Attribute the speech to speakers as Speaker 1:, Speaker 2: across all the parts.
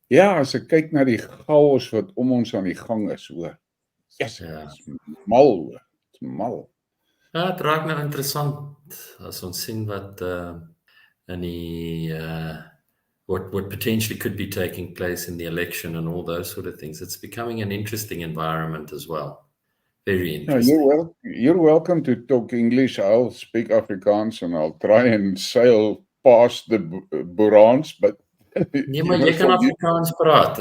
Speaker 1: Ja, as ek kyk na die chaos wat om ons aan die gang is, yes,
Speaker 2: Ja.
Speaker 1: dit is mal, dit is mal.
Speaker 2: Ja, het raak nou interessant as ons sien wat in die what potentially could be taking place in the election and all those sort of things. It's becoming an interesting environment as well. Very
Speaker 1: Yeah,
Speaker 2: interesting.
Speaker 1: you're welcome to talk English. I'll speak Afrikaans and I'll try and sail past the Bühraans, but
Speaker 2: Nee,
Speaker 1: you
Speaker 2: maar jy
Speaker 1: must
Speaker 2: kan
Speaker 1: forgive.
Speaker 2: Afrikaans praat.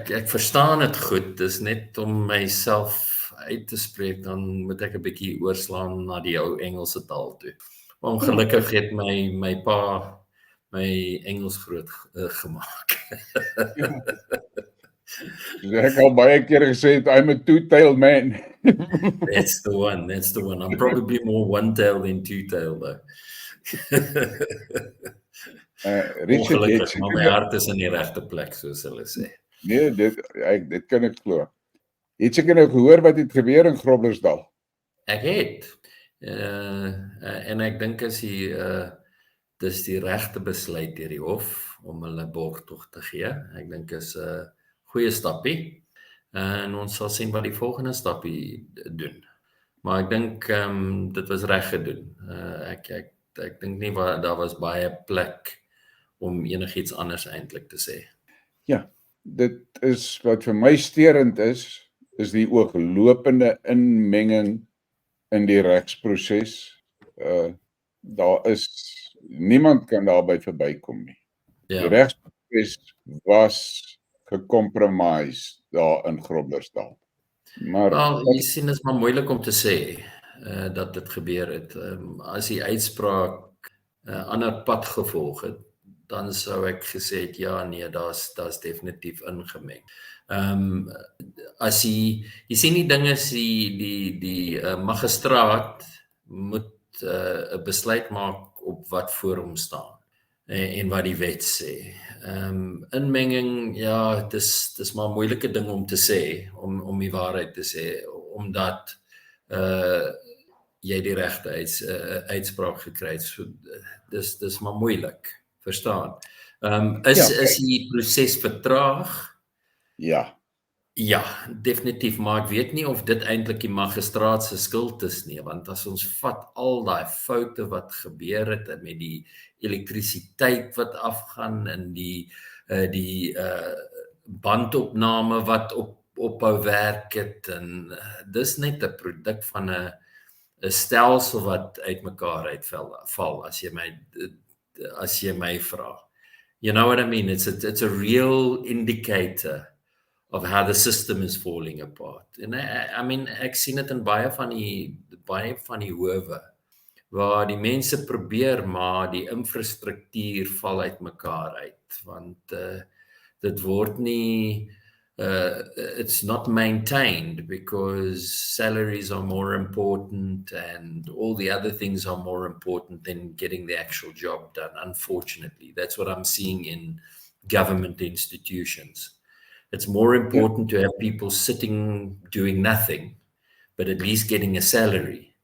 Speaker 2: Ek verstaan dit goed. Dis net om myself uit te spreek, dan moet ek 'n bietjie oorslaan na die ou Engelse taal toe. Ongelukkig het my pa my Engels groot gemaak.
Speaker 1: Ja. Ek al baie keer gesê, I'm a two-tailed man.
Speaker 2: That's the one. That's the one. I'm probably more one-tailed than two-tailed though.
Speaker 1: Richard,
Speaker 2: Ongelukkig, maar my hart is in die regte plek, soos hulle sê.
Speaker 1: Nee, dit kan ek glo. Het seker nou gehoor wat het gebeur in Groblersdal?
Speaker 2: Ek het. En ek dink as dis die regte besluit deur die hof om hulle borgtog te gee. Ek dink is 'n goeie stappie. En ons sal sien wat die volgende stappie doen. Maar ek dink dit was reg gedoen. Ek dink nie daar was baie plek om enigiets anders eintlik te sê.
Speaker 1: Ja, dit is wat vir my steurend is die ooglopende inmenging in die regsproses. Daar is niemand kan daarby verbykom nie.
Speaker 2: Ja.
Speaker 1: Die regsproses was gecompromise daar in Groblersdal. Maar
Speaker 2: jy sien is maar moeilik om te sê dat dit gebeur het. As die uitspraak 'n ander pad gevolg het, dan sou ek gesê het ja, nee, daar's definitief ingemeng. As jy sien die ding is die magistraat moet 'n besluit maak op wat voor hom staan en wat die wet sê. Inmenging, ja, dis maar 'n moeilike ding om te sê, om die waarheid te sê, omdat jy die regte uitspraak gekry het. So dis maar moeilik, verstaan. Is die proses vertraag?
Speaker 1: Ja.
Speaker 2: Ja, definitief, maar ek weet nie of dit eintlik die magistraat se skuld is nie, want as ons vat al daai foute wat gebeur het met die elektrisiteit wat afgaan en die bandopname wat ophou werk het, en dis net 'n produk van 'n stelsel wat uitmekaar uitval, as jy my vra. You know what I mean? It's a real indicator of how the system is falling apart. And I mean, ek sien dit in baie van die howe, waar die mense probeer, maar die infrastruktuur val uitmekaar uit, want dit word nie, it's not maintained because salaries are more important and all the other things are more important than getting the actual job done, unfortunately. That's what I'm seeing in government institutions. It's more important to have people sitting doing nothing, but at least getting a salary,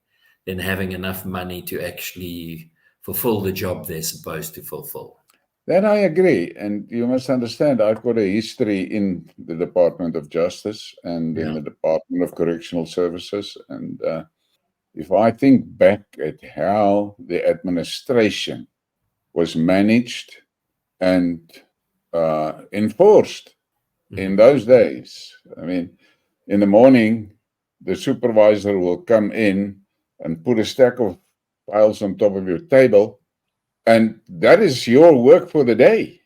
Speaker 2: than having enough money to actually fulfill the job they're supposed to fulfill.
Speaker 1: Then I agree, and you must understand, I've got a history in the Department of Justice and in the Department of Correctional Services, and if I think back at how the administration was managed and enforced in those days, I mean, in the morning, the supervisor will come in and put a stack of files on top of your table, and that is your work for the day.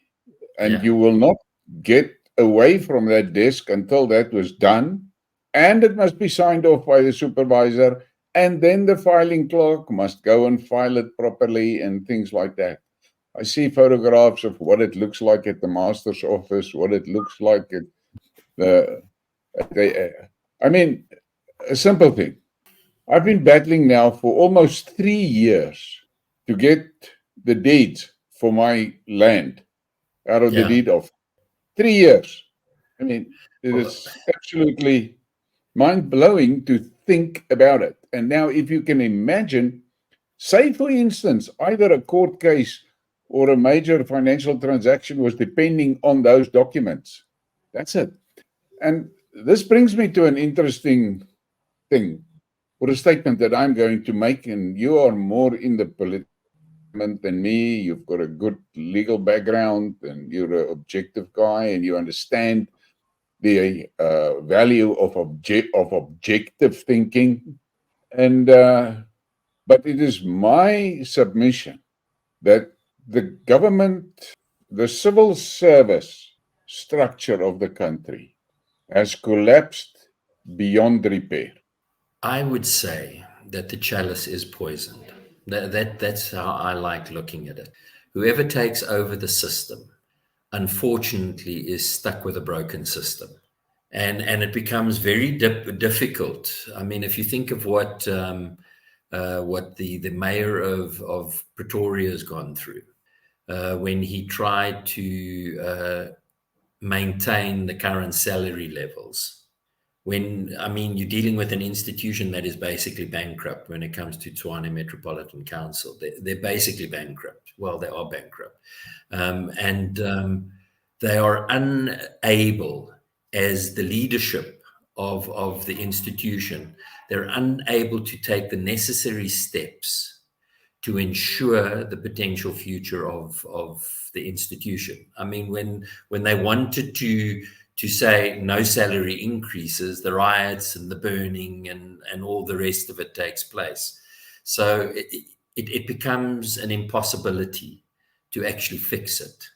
Speaker 1: And you will not get away from that desk until that was done. And it must be signed off by the supervisor. And then the filing clerk must go and file it properly and things like that. I see photographs of what it looks like at the master's office, what it looks like at I mean, a simple thing. I've been battling now for almost 3 years to get the deeds for my land out of the deed of 3 years. I mean, it is absolutely mind-blowing to think about it. And now if you can imagine, say for instance, either a court case or a major financial transaction was depending on those documents. That's it. And this brings me to an interesting thing, or a statement that I'm going to make, and you are more in the political than me. You've got a good legal background, and you're an objective guy, and you understand the value of objective thinking. And but it is my submission that the government, the civil service structure of the country has collapsed beyond repair.
Speaker 2: I would say that the chalice is poisoned. That's how I like looking at it. Whoever takes over the system, unfortunately, is stuck with a broken system. And it becomes very difficult. I mean, if you think of what the mayor of Pretoria has gone through, when he tried to maintain the current salary levels. I mean, you're dealing with an institution that is basically bankrupt when it comes to Tshwane Metropolitan Council. They're basically bankrupt. Well, they are bankrupt. They are unable, as the leadership of the institution, they're unable to take the necessary steps to ensure the potential future of the institution. I mean, when they wanted to say no salary increases, the riots and the burning and all the rest of it takes place. So it becomes an impossibility to actually fix it.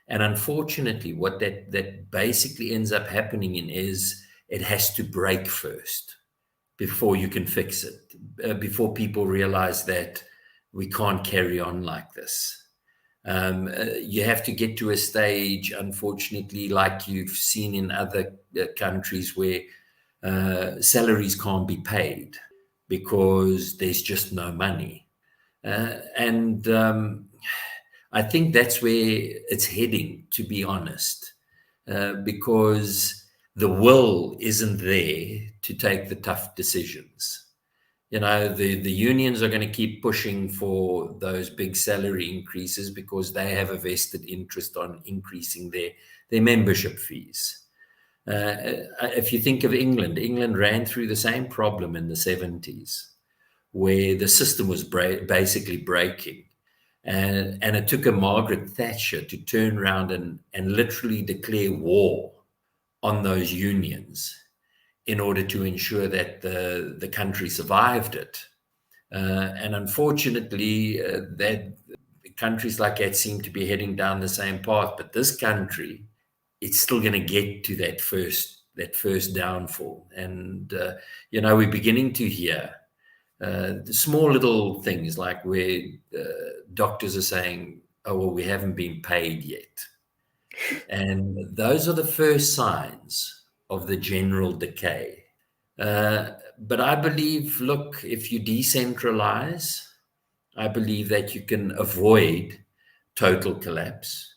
Speaker 2: And unfortunately, what that basically ends up happening is it has to break first before you can fix it, before people realize that we can't carry on like this. You have to get to a stage, unfortunately, like you've seen in other countries where salaries can't be paid because there's just no money. I think that's where it's heading, to be honest, because the will isn't there to take the tough decisions. You know, the unions are going to keep pushing for those big salary increases because they have a vested interest on increasing their membership fees. If you think of England ran through the same problem in the 70s, where the system was basically breaking. And it took a Margaret Thatcher to turn around and literally declare war on those unions in order to ensure that the country survived it. And unfortunately, that countries like that seem to be heading down the same path. But this country, it's still going to get to that first downfall. And, we're beginning to hear the small little things like where doctors are saying, oh, well, we haven't been paid yet. And those are the first signs of the general decay. But I believe, look, if you decentralize, I believe that you can avoid total collapse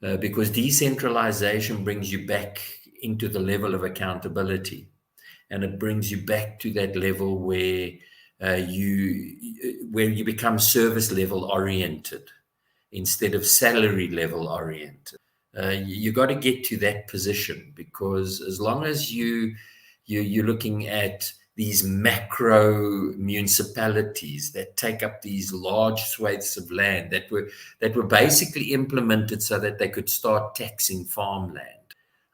Speaker 2: because decentralization brings you back into the level of accountability. And it brings you back to that level where you become service level oriented instead of salary level oriented. You got to get to that position, because as long as you're looking at these macro municipalities that take up these large swathes of land that were basically implemented so that they could start taxing farmland.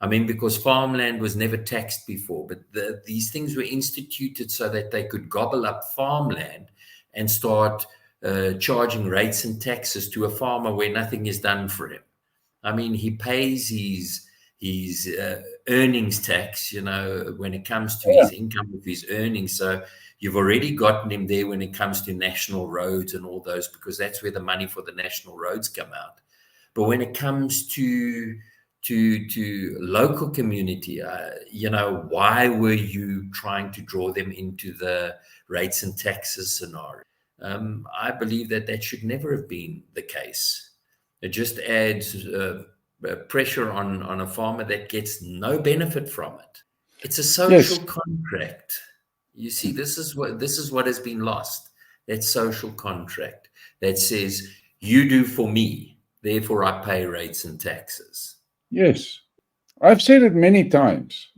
Speaker 2: I mean, because farmland was never taxed before, but these things were instituted so that they could gobble up farmland and start charging rates and taxes to a farmer where nothing is done for him. I mean, he pays his earnings tax, when it comes to his income of his earnings. So you've already gotten him there when it comes to national roads and all those, because that's where the money for the national roads come out. But when it comes to local community, why were you trying to draw them into the rates and taxes scenario? I believe that should never have been the case. It just adds pressure on a farmer that gets no benefit from it. It's a social contract. You see, this is what has been lost. That social contract that says, you do for me therefore I pay rates and taxes.
Speaker 1: Yes. I've said it many times.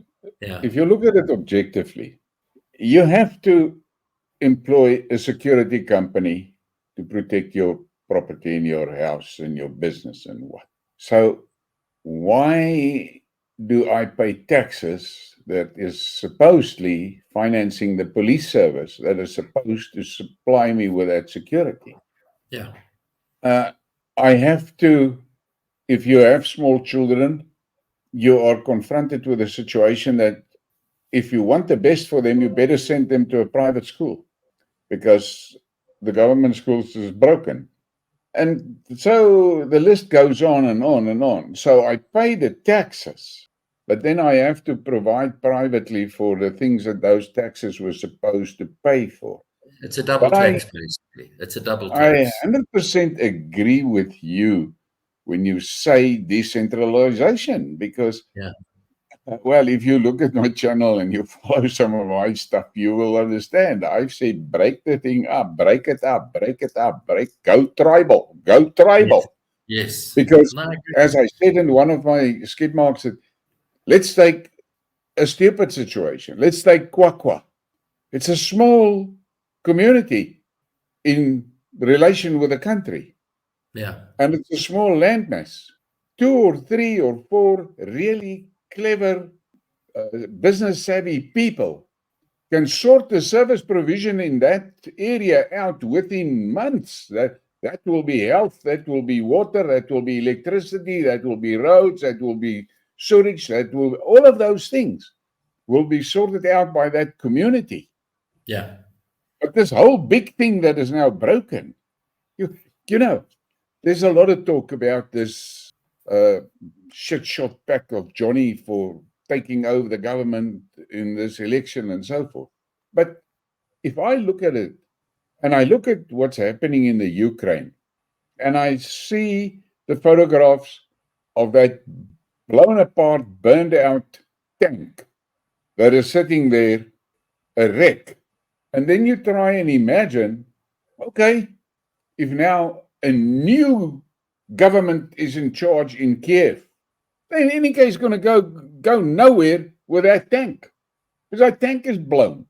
Speaker 2: Yeah,
Speaker 1: If you look at it objectively, you have to employ a security company to protect your property in your house and your business and what. So why do I pay taxes that is supposedly financing the police service that is supposed to supply me with that security?
Speaker 2: yeah,
Speaker 1: I have to, if you have small children, you are confronted with a situation that if you want the best for them, you better send them to a private school because the government schools is broken. And so the list goes on and on and on. So I pay the taxes, but then I have to provide privately for the things that those taxes were supposed to pay for.
Speaker 2: it's a double
Speaker 1: But
Speaker 2: tax basically. It's a double
Speaker 1: I
Speaker 2: tax.
Speaker 1: 100% agree with you when you say decentralization because,
Speaker 2: Yeah,
Speaker 1: well, if you look at my channel and you follow some of my stuff, you will understand. I've said break the thing up, break it up, break it up, go tribal, go
Speaker 2: yes,
Speaker 1: tribal.
Speaker 2: yes.
Speaker 1: Because,
Speaker 2: No, I agree.
Speaker 1: as I said in one of my Skidmarks, let's take a stupid situation. Let's take Kwakwa. It's a small community in relation with the country,
Speaker 2: Yeah,
Speaker 1: and it's a small landmass. 2 or 3 or 4 really clever, business savvy people can sort the service provision in that area out within months. That will be health, that will be water, that will be electricity, that will be roads, that will be sewage, that will all of those things will be sorted out by that community.
Speaker 2: yeah.
Speaker 1: But this whole big thing that is now broken, you you know, there's a lot of talk about this uh, shit shot pack of Johnny for taking over the government in this election and so forth. But if I look at it and I look at what's happening in the Ukraine and I see the photographs of that blown apart, burned out tank that is sitting there, a wreck, and then you try and imagine, okay, if now a new government is in charge in Kiev, they in any case going to go nowhere with that tank because that tank is blown.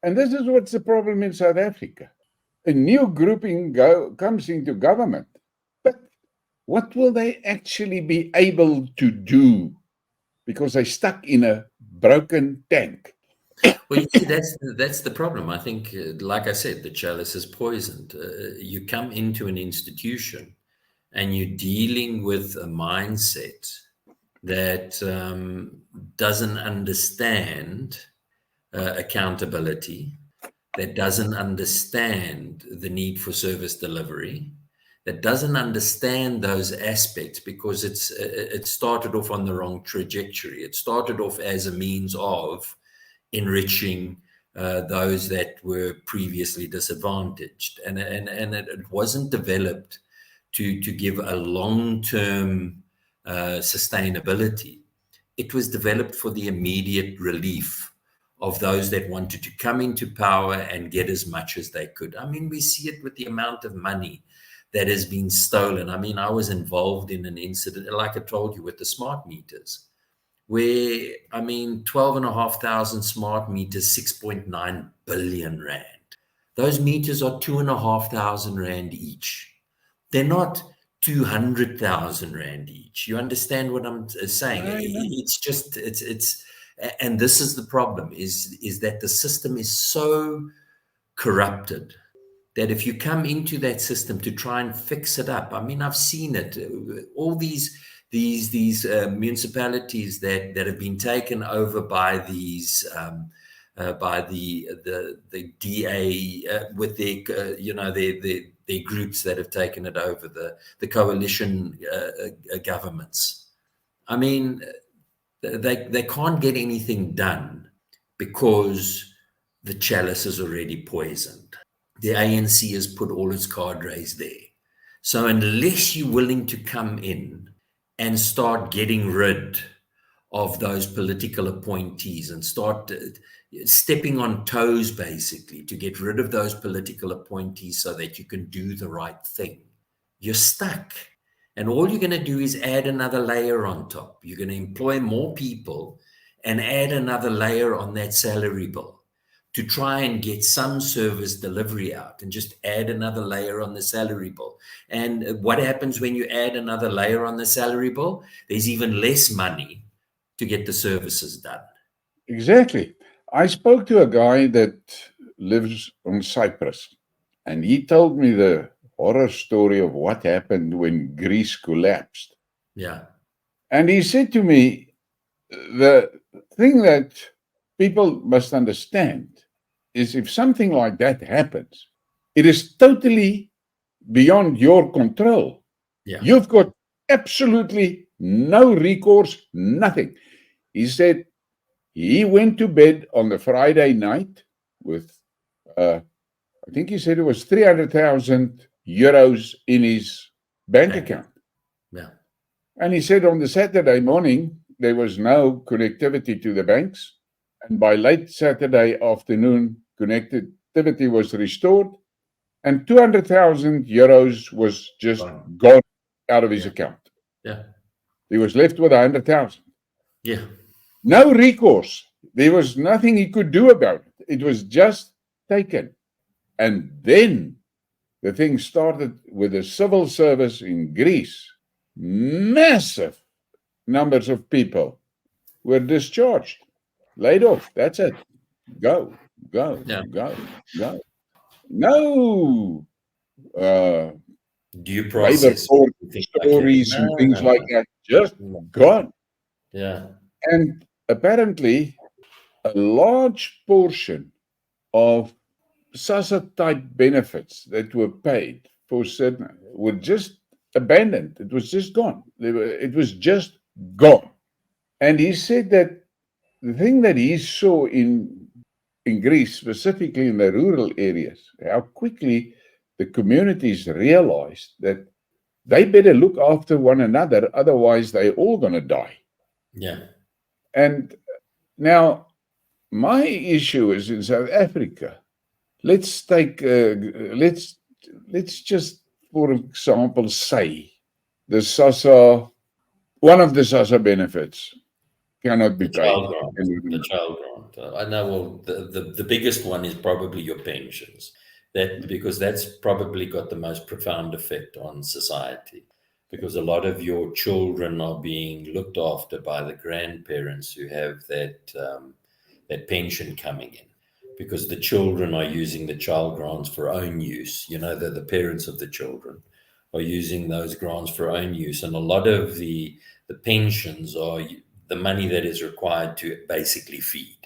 Speaker 1: And this is what's the problem in South Africa. A new grouping comes into government, but what will they actually be able to do? Because they're stuck in a broken tank.
Speaker 2: Well, you see, that's the problem. I think, like I said, the chalice is poisoned. You come into an institution and you're dealing with a mindset that doesn't understand accountability, that doesn't understand the need for service delivery, that doesn't understand those aspects because it started off on the wrong trajectory. It started off as a means of enriching those that were previously disadvantaged, and it wasn't developed to give a long-term sustainability. It was developed for the immediate relief of those that wanted to come into power and get as much as they could. I mean, we see it with the amount of money that has been stolen. I mean, I was involved in an incident, like I told you, with the smart meters, where, I mean, 12,500 smart meters, 6.9 billion rand. Those meters are 2,500 rand each. They're not 200,000 rand each. You understand what I'm saying?
Speaker 1: I know.
Speaker 2: It's just, and this is the problem, is that the system is so corrupted that if you come into that system to try and fix it up, I mean, I've seen it. All these municipalities that have been taken over by these by the DA with their their groups that have taken it over, the coalition governments. I mean, they can't get anything done because the chalice is already poisoned. The ANC has put all its cadres there. So unless you're willing to come in and start getting rid of those political appointees and start stepping on toes, basically, to get rid of those political appointees so that you can do the right thing, you're stuck. And all you're going to do is add another layer on top. You're going to employ more people and add another layer on that salary bill to try and get some service delivery out, and just add another layer on the salary bill. And what happens when you add another layer on the salary bill? There's even less money to get the services done.
Speaker 1: Exactly. I spoke to a guy that lives on Cyprus, and he told me the horror story of what happened when Greece collapsed.
Speaker 2: Yeah.
Speaker 1: And he said to me, the thing that people must understand is if something like that happens, it is totally beyond your control.
Speaker 2: Yeah.
Speaker 1: You've got absolutely no recourse, nothing. He said he went to bed on the Friday night with, I think he said it was 300,000 euros in his bank account.
Speaker 2: Yeah.
Speaker 1: And he said on the Saturday morning, there was no connectivity to the banks. And by late Saturday afternoon, connectivity was restored. And 200,000 euros was just gone out of his account.
Speaker 2: Yeah.
Speaker 1: He was left with 100,000.
Speaker 2: Yeah.
Speaker 1: No recourse. There was nothing he could do about it. It was just taken. And then the thing started with the civil service in Greece. Massive numbers of people were discharged, laid off. That's it. Go.
Speaker 2: Yeah.
Speaker 1: No
Speaker 2: Due
Speaker 1: labor
Speaker 2: process.
Speaker 1: court
Speaker 2: things
Speaker 1: stories
Speaker 2: like
Speaker 1: and
Speaker 2: that.
Speaker 1: things
Speaker 2: No.
Speaker 1: like that. Just gone.
Speaker 2: Yeah.
Speaker 1: And apparently, a large portion of SASSA type benefits that were paid for certain were just abandoned. It was just gone. It was just gone. And he said that the thing that he saw in Greece, specifically in the rural areas, how quickly the communities realized that they better look after one another, otherwise they're all going to die.
Speaker 2: Yeah.
Speaker 1: And now, my issue is in South Africa. Let's take, let's just, for example, say the SASSA, one of the SASSA benefits cannot be
Speaker 2: The
Speaker 1: paid.
Speaker 2: child grant. The child grant. I know. Well, the biggest one is probably your pensions. Because that's probably got the most profound effect on society. Because a lot of your children are being looked after by the grandparents who have that pension coming in. Because the children are using the child grants for own use. You know, the parents of the children are using those grants for own use, and a lot of the pensions are the money that is required to basically feed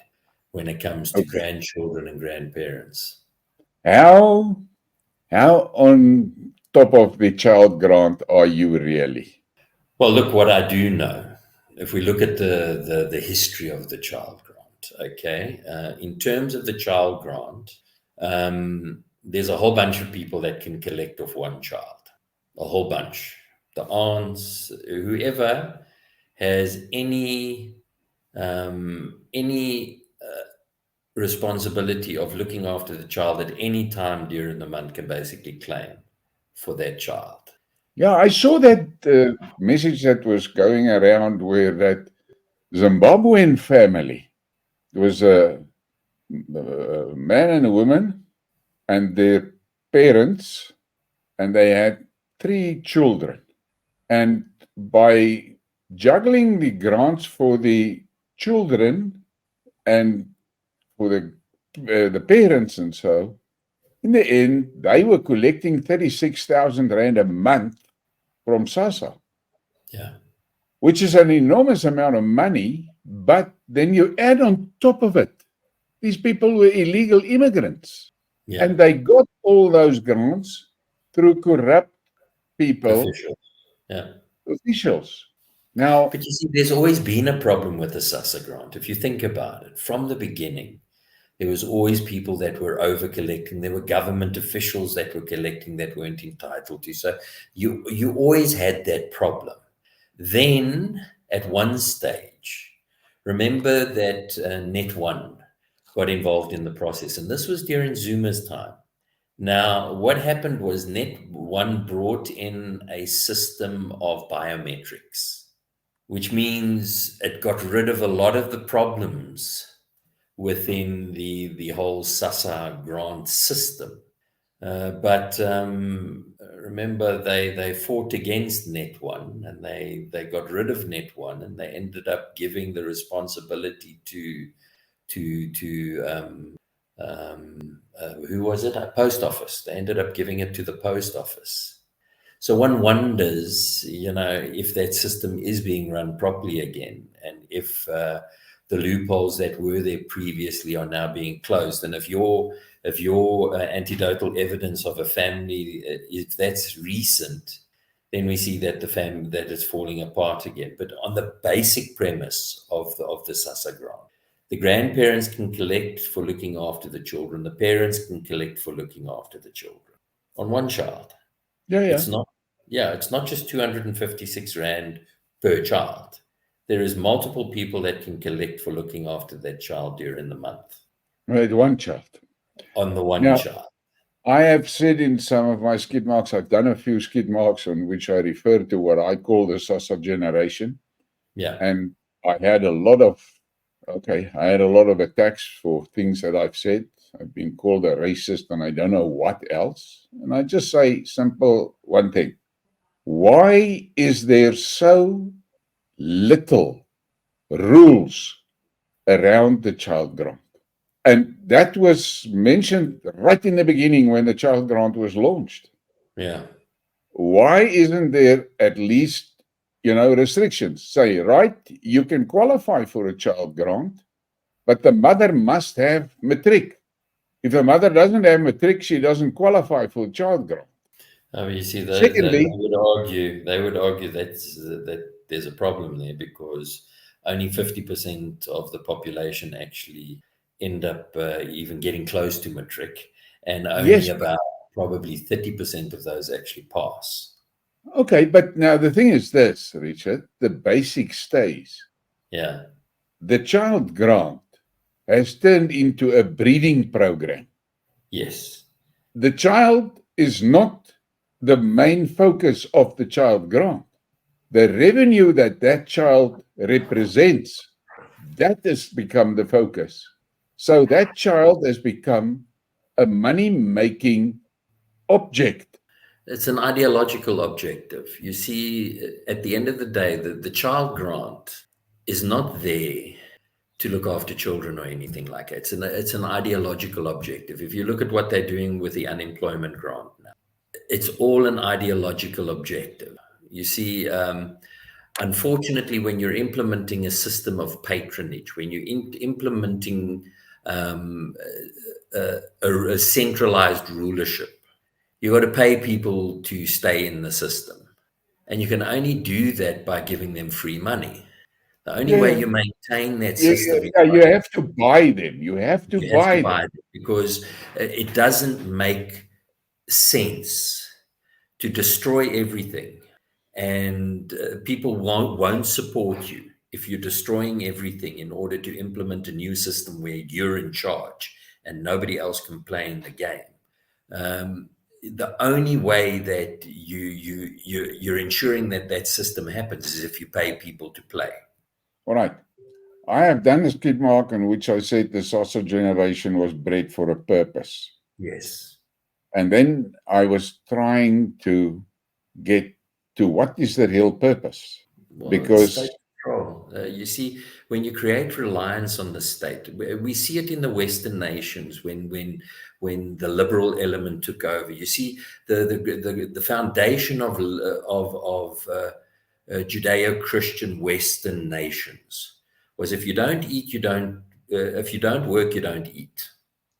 Speaker 2: when it comes to grandchildren and grandparents.
Speaker 1: How on top of the child grant are you really?
Speaker 2: Well, look, what I do know, if we look at the history of the child grant, okay, in terms of the child grant, there's a whole bunch of people that can collect off one child, a whole bunch. The aunts, whoever has any responsibility of looking after the child at any time during the month can basically claim for that child.
Speaker 1: Yeah, I saw that message that was going around where that Zimbabwean family, there was a man and a woman and their parents, and they had 3 children. And by juggling the grants for the children and for the parents and so, in the end, they were collecting 36,000 Rand a month from SASSA.
Speaker 2: Yeah.
Speaker 1: Which is an enormous amount of money, but then you add on top of it, these people were illegal immigrants.
Speaker 2: Yeah.
Speaker 1: And they got all those grants through corrupt people, officials. Now,
Speaker 2: but you see, there's always been a problem with the SASSA grant. If you think about it, from the beginning, there was always people that were over collecting. There were government officials that were collecting that weren't entitled to. So you always had that problem. Then at one stage, remember that Net1 got involved in the process. And this was during Zuma's time. Now, what happened was Net1 brought in a system of biometrics, which means it got rid of a lot of the problems within the whole SASSA grant system. But remember, they fought against Net1, and they got rid of Net1, and they ended up giving the responsibility to who was it? A post office. They ended up giving it to the post office. So one wonders, if that system is being run properly again, and if the loopholes that were there previously are now being closed. And if your anecdotal evidence of a family, if that's recent, then we see that that it's falling apart again. But on the basic premise of the SASSA grant, the grandparents can collect for looking after the children. The parents can collect for looking after the children on one child.
Speaker 1: Yeah.
Speaker 2: It's not just 256 Rand per child. There is multiple people that can collect for looking after that child during the month.
Speaker 1: Right, one child.
Speaker 2: On the one child.
Speaker 1: I have said in some of my Skidmarks, I've done a few Skidmarks on which I refer to what I call the SASSA generation.
Speaker 2: Yeah.
Speaker 1: And I had a lot of attacks for things that I've said. I've been called a racist and I don't know what else. And I just say simple one thing. Why is there so little rules around the child grant? And that was mentioned right in the beginning when the child grant was launched.
Speaker 2: Yeah.
Speaker 1: Why isn't there at least, restrictions? Say, right, you can qualify for a child grant, but the mother must have matric. If a mother doesn't have matric, she doesn't qualify for a child grant.
Speaker 2: You see,
Speaker 1: Secondly,
Speaker 2: they would argue that there's a problem there because only 50% of the population actually end up even getting close to matric, and only about probably 30% of those actually pass.
Speaker 1: Okay, but now the thing is this, Richard, the basic stays.
Speaker 2: Yeah.
Speaker 1: The child grant has turned into a breeding program.
Speaker 2: Yes.
Speaker 1: The child is not the main focus of the child grant. The revenue that child represents, that has become the focus. So that child has become a money-making object.
Speaker 2: It's an ideological objective. You see, at the end of the day, the child grant is not there to look after children or anything like that. It's an ideological objective. If you look at what they're doing with the unemployment grant now, it's all an ideological objective. You see, unfortunately, when you're implementing a system of patronage, when you're implementing a centralized rulership, you got to pay people to stay in the system. And you can only do that by giving them free money. The only way you maintain that system
Speaker 1: you have to buy them. You have to buy them
Speaker 2: because it doesn't make sense to destroy everything, and people won't support you if you're destroying everything in order to implement a new system where you're in charge and nobody else can play in the game. The only way that you're ensuring that system happens is if you pay people to play.
Speaker 1: All right. I have done a Skidmark in which I said the SASSA generation was bred for a purpose.
Speaker 2: Yes.
Speaker 1: And then I was trying to get to what is the real purpose.
Speaker 2: Well,
Speaker 1: because
Speaker 2: state control. You see, when you create reliance on the state, we see it in the Western nations when the liberal element took over. You see, the foundation of Judeo-Christian Western nations was if you don't eat, you don't. If you don't work, you don't eat.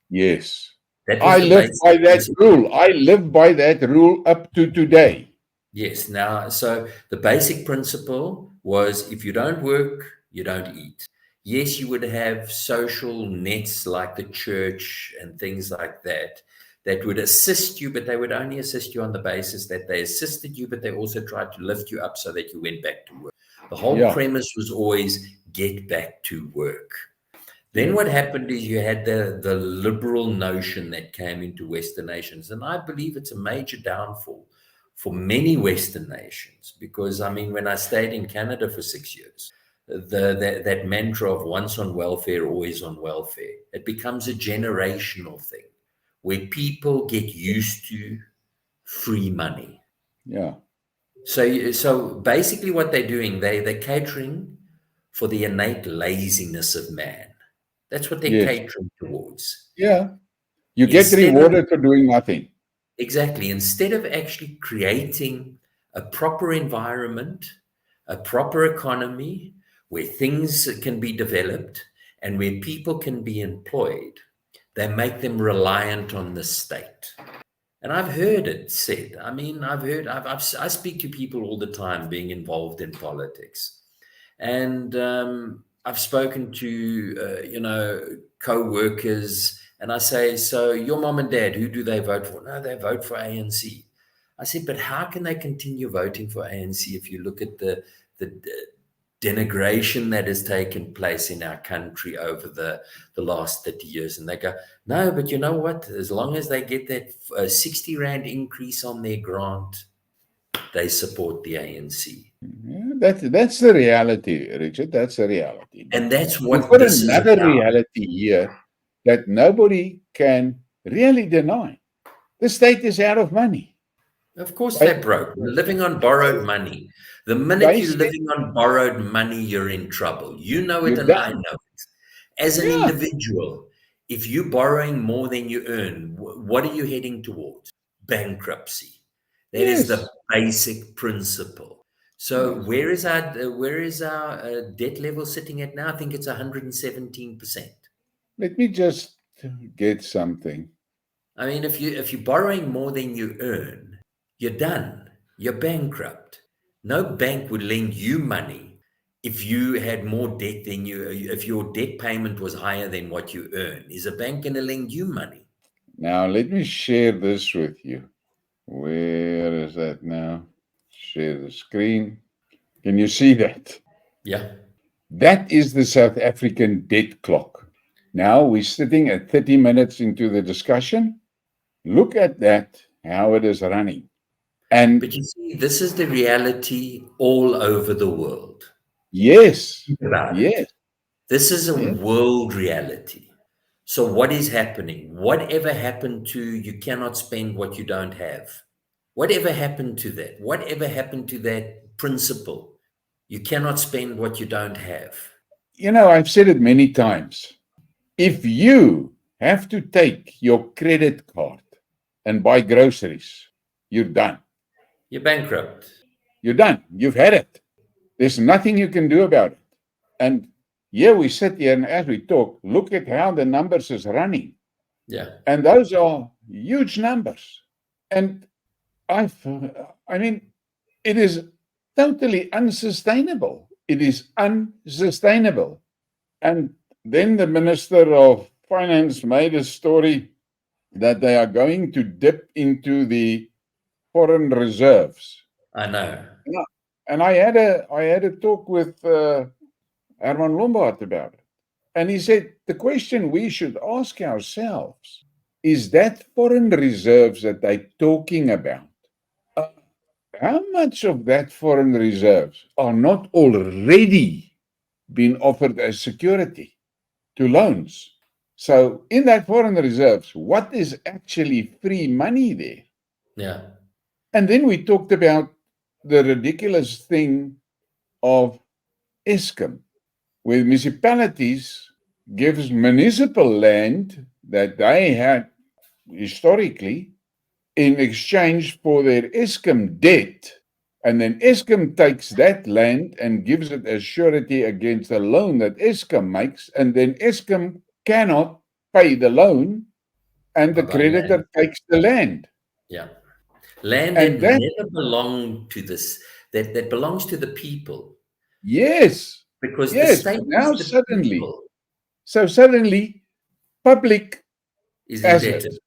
Speaker 1: Yes,
Speaker 2: I
Speaker 1: live by that rule. I live by that rule up to today.
Speaker 2: Yes. Now, so the basic principle was if you don't work, you don't eat. Yes, you would have social nets like the church and things like that would assist you, but they would only assist you on the basis that they assisted you, but they also tried to lift you up so that you went back to work. The whole premise was always get back to work. Then what happened is you had the liberal notion that came into Western nations. And I believe it's a major downfall for many Western nations. Because, I mean, when I stayed in Canada for 6 years, that mantra of once on welfare, always on welfare, it becomes a generational thing where people get used to free money.
Speaker 1: Yeah.
Speaker 2: So basically what they're doing, they're catering for the innate laziness of man. That's what they're
Speaker 1: Yes.
Speaker 2: catering towards.
Speaker 1: Yeah. You get
Speaker 2: Instead of,
Speaker 1: rewarded for doing nothing.
Speaker 2: exactly, instead of actually creating a proper environment, a proper economy where things can be developed and where people can be employed, they make them reliant on the state. And I've heard it said. I mean, I speak to people all the time being involved in politics. And I've spoken to, co-workers, and I say, so your mom and dad, who do they vote for? No, they vote for ANC. I said, but how can they continue voting for ANC if you look at the denigration that has taken place in our country over the last 30 years? And they go, no, but you know what? As long as they get that 60 Rand increase on their grant, they support the ANC.
Speaker 1: Yeah, that's the reality, Richard. That's the reality. But
Speaker 2: And that's
Speaker 1: you've
Speaker 2: what
Speaker 1: got
Speaker 2: this is
Speaker 1: another
Speaker 2: about.
Speaker 1: reality here that nobody can really deny. The state is out of money.
Speaker 2: Of course,
Speaker 1: They,
Speaker 2: they're broke. We're living on borrowed money. The minute
Speaker 1: they
Speaker 2: you're
Speaker 1: said
Speaker 2: living on borrowed money, you're in trouble. You know it,
Speaker 1: you're
Speaker 2: and I know
Speaker 1: done.
Speaker 2: it. As an
Speaker 1: Yeah.
Speaker 2: individual, if you're borrowing more than you earn, what are you heading towards? Bankruptcy. That is the
Speaker 1: Yes.
Speaker 2: basic principle. So
Speaker 1: Yes.
Speaker 2: where is our debt level sitting at now? I think it's 117%.
Speaker 1: Let me just get something.
Speaker 2: I mean, if you're borrowing more than you earn, you're done. You're bankrupt. No bank would lend you money if you had more debt than if your debt payment was higher than what you earn. Is a bank going to lend you money?
Speaker 1: Now, let me share this with you. Where is that now? Share the screen. Can you see that?
Speaker 2: Yeah.
Speaker 1: That is the South African debt clock. Now we're sitting at 30 minutes into the discussion. Look at that, how it is running. And
Speaker 2: But you see, this is the reality all over the world.
Speaker 1: yes,
Speaker 2: Think about it.
Speaker 1: yes,
Speaker 2: This is a
Speaker 1: yes.
Speaker 2: world reality. So what is happening? Whatever happened to you cannot spend what you don't have? Whatever happened to that? Whatever happened to that principle? You cannot spend what you don't have.
Speaker 1: You know, I've said it many times. If you have to take your credit card and buy groceries, you're done.
Speaker 2: You're bankrupt.
Speaker 1: You're done. You've had it. There's nothing you can do about it. And here we sit here, and as we talk, look at how the numbers is running.
Speaker 2: Yeah.
Speaker 1: And those are huge numbers. And I mean, it is totally unsustainable. It is unsustainable. And then the Minister of Finance made a story that they are going to dip into the foreign reserves.
Speaker 2: I know.
Speaker 1: Yeah. And I had a talk with Herman Lombard about it. And he said the question we should ask ourselves is that foreign reserves that they're talking about, how much of that foreign reserves are not already being offered as security to loans? So in that foreign reserves, what is actually free money there?
Speaker 2: Yeah.
Speaker 1: And then we talked about the ridiculous thing of Eskom, where municipalities gives municipal land that they had historically in exchange for their Eskom debt. And then Eskom takes that land and gives it as surety against a loan that Eskom makes. And then Eskom cannot pay the loan and the
Speaker 2: By land.
Speaker 1: creditor takes the land.
Speaker 2: Yeah. Land
Speaker 1: And
Speaker 2: that
Speaker 1: that,
Speaker 2: never belonged to this, that belongs to the people.
Speaker 1: yes,
Speaker 2: Because the
Speaker 1: yes.
Speaker 2: state
Speaker 1: Now
Speaker 2: is the
Speaker 1: suddenly,
Speaker 2: people.
Speaker 1: so suddenly public
Speaker 2: Is indebted.
Speaker 1: assets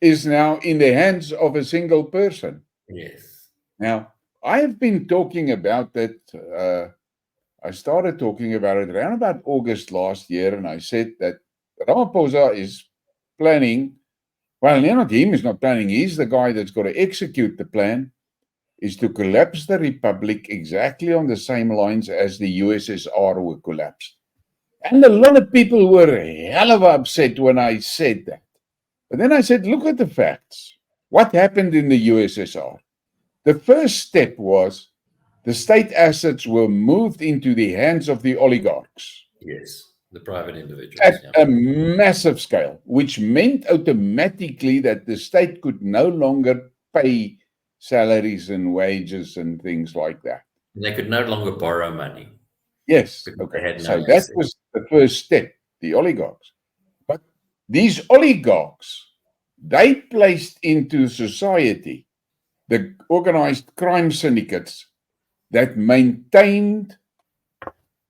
Speaker 1: is now in the hands of a single person.
Speaker 2: Yes.
Speaker 1: Now, I have been talking about that. I started talking about it around about August last year, and I said that Ramaphosa is planning, well, not him is not planning, he's the guy that's got to execute the plan, is to collapse the Republic exactly on the same lines as the USSR were collapsed. And a lot of people were hell of upset when I said that. But then I said, look at the facts. What happened in the USSR? The first step was the state assets were moved into the hands of the oligarchs.
Speaker 2: Yes, the private individuals.
Speaker 1: At a massive scale, which meant automatically that the state could no longer pay salaries and wages and things like that.
Speaker 2: They could no longer borrow money.
Speaker 1: Yes, okay. So that was the first step, the oligarchs. But these oligarchs, they placed into society the organized crime syndicates that maintained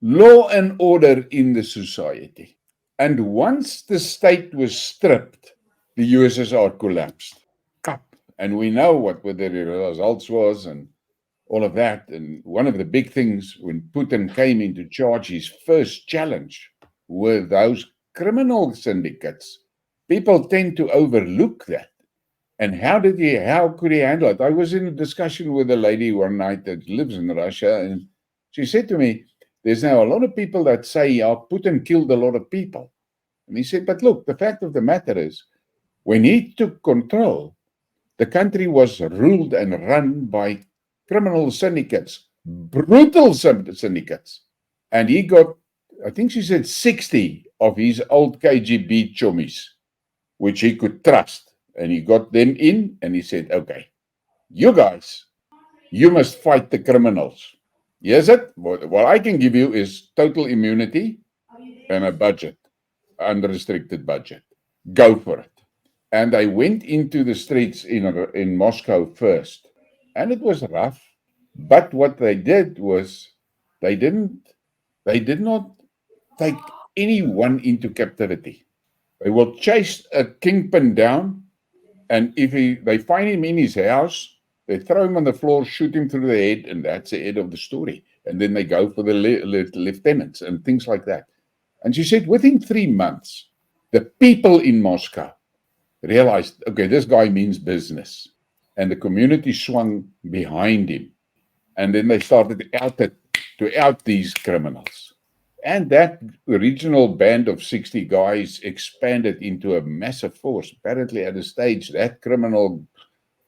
Speaker 1: law and order in the society. And once the state was stripped, the USSR collapsed. And we know what the results was and all of that. And one of the big things when Putin came into charge, his first challenge were those criminal syndicates. People tend to overlook that. And how could he handle it? I was in a discussion with a lady one night that lives in Russia, and she said to me, there's now a lot of people that say, Putin killed a lot of people. And he said, but look, the fact of the matter is, when he took control, the country was ruled and run by criminal syndicates, brutal syndicates. And he got, I think she said, 60 of his old KGB chummies, which he could trust. And he got them in and he said, okay, you guys, you must fight the criminals. Yes, what I can give you is total immunity and a budget, unrestricted budget. Go for it. And I went into the streets in Moscow first. And it was rough. But what they did was they did not take anyone into captivity. They will chase a kingpin down. And if they find him in his house, they throw him on the floor, shoot him through the head, and that's the end of the story. And then they go for the lieutenants and things like that. And she said within 3 months, the people in Moscow realized, okay, this guy means business. And the community swung behind him. And then they started to out these criminals. And that original band of 60 guys expanded into a massive force. Apparently at a stage, that criminal,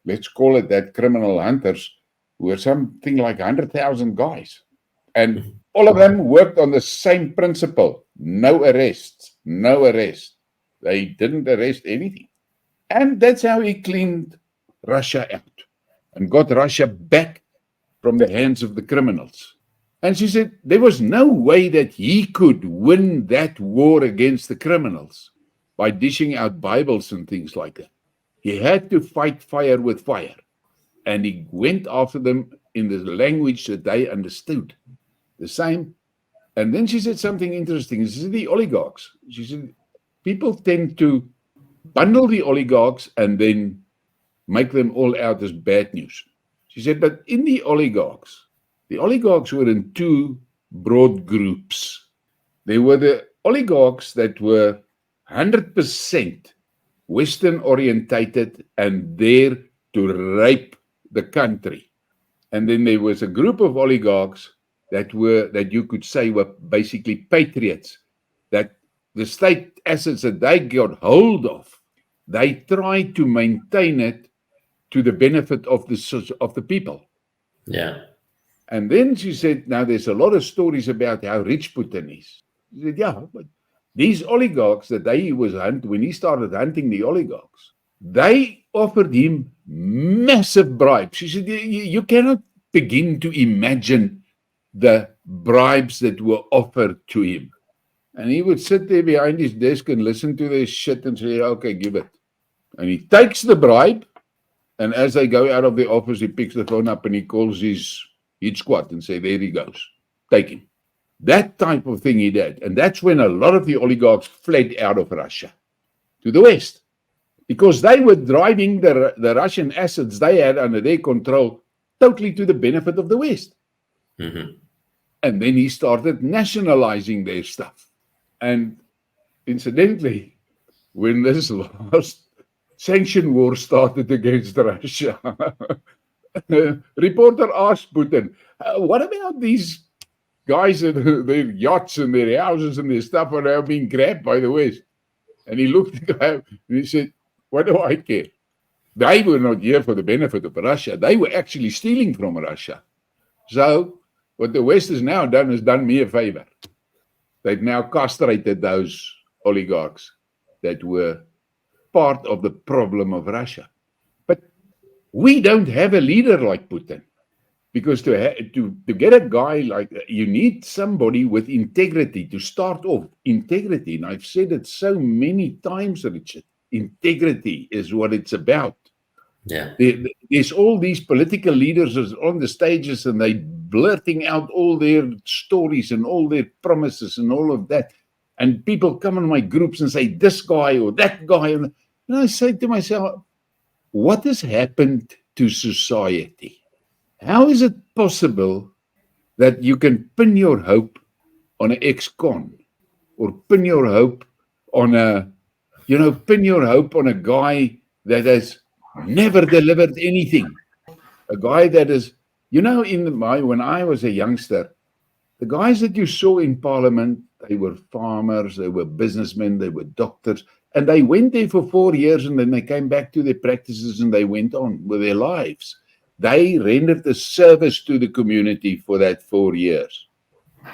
Speaker 1: let's call it that criminal hunters, were something like 100,000 guys. And all of them worked on the same principle. No arrests, no arrest. They didn't arrest anything. And that's how he cleaned Russia out and got Russia back from the hands of the criminals. And she said there was no way that he could win that war against the criminals by dishing out Bibles and things like that. He had to fight fire with fire. And he went after them in the language that they understood. The same. And then she said something interesting. She said the oligarchs. She said people tend to bundle the oligarchs and then make them all out as bad news. She said, but in the oligarchs were in two broad groups. There were the oligarchs that were 100% Western orientated and there to rape the country. And then there was a group of oligarchs that you could say were basically patriots, that the state assets that they got hold of, they tried to maintain it to the benefit of the people.
Speaker 2: Yeah.
Speaker 1: And then she said, now there's a lot of stories about how rich Putin is. She said, yeah, but these oligarchs that he was hunting, when he started hunting the oligarchs, they offered him massive bribes. She said, you cannot begin to imagine the bribes that were offered to him. And he would sit there behind his desk and listen to this shit and say, okay, give it. And he takes the bribe. And as they go out of the office, he picks the phone up and he calls his squad and say, there he goes. Take him. That type of thing he did. And that's when a lot of the oligarchs fled out of Russia to the West. Because they were driving the Russian assets they had under their control totally to the benefit of the West.
Speaker 2: Mm-hmm.
Speaker 1: And then he started nationalizing their stuff. And incidentally, when this last sanction war started against Russia, reporter asked Putin, what about these guys and their yachts and their houses and their stuff are now being grabbed by the West? And he looked at him and he said, what do I care? They were not here for the benefit of Russia. They were actually stealing from Russia. So what the West has now done is done me a favor. They've now castrated those oligarchs that were part of the problem of Russia. But we don't have a leader like Putin. Because to get a guy like that, you need somebody with integrity to start off. Integrity, and I've said it so many times, Richard, integrity is what it's about.
Speaker 2: Yeah.
Speaker 1: There's all these political leaders on the stages and they blurting out all their stories and all their promises and all of that. And people come in my groups and say, this guy or that guy. And I say to myself, what has happened to society? How is it possible that you can pin your hope on an ex-con or pin your hope on pin your hope on a guy that has never delivered anything? A guy that is, when I was a youngster, the guys that you saw in Parliament, they were farmers, they were businessmen, they were doctors, and they went there for 4 years and then they came back to their practices and they went on with their lives. They rendered a service to the community for that 4 years.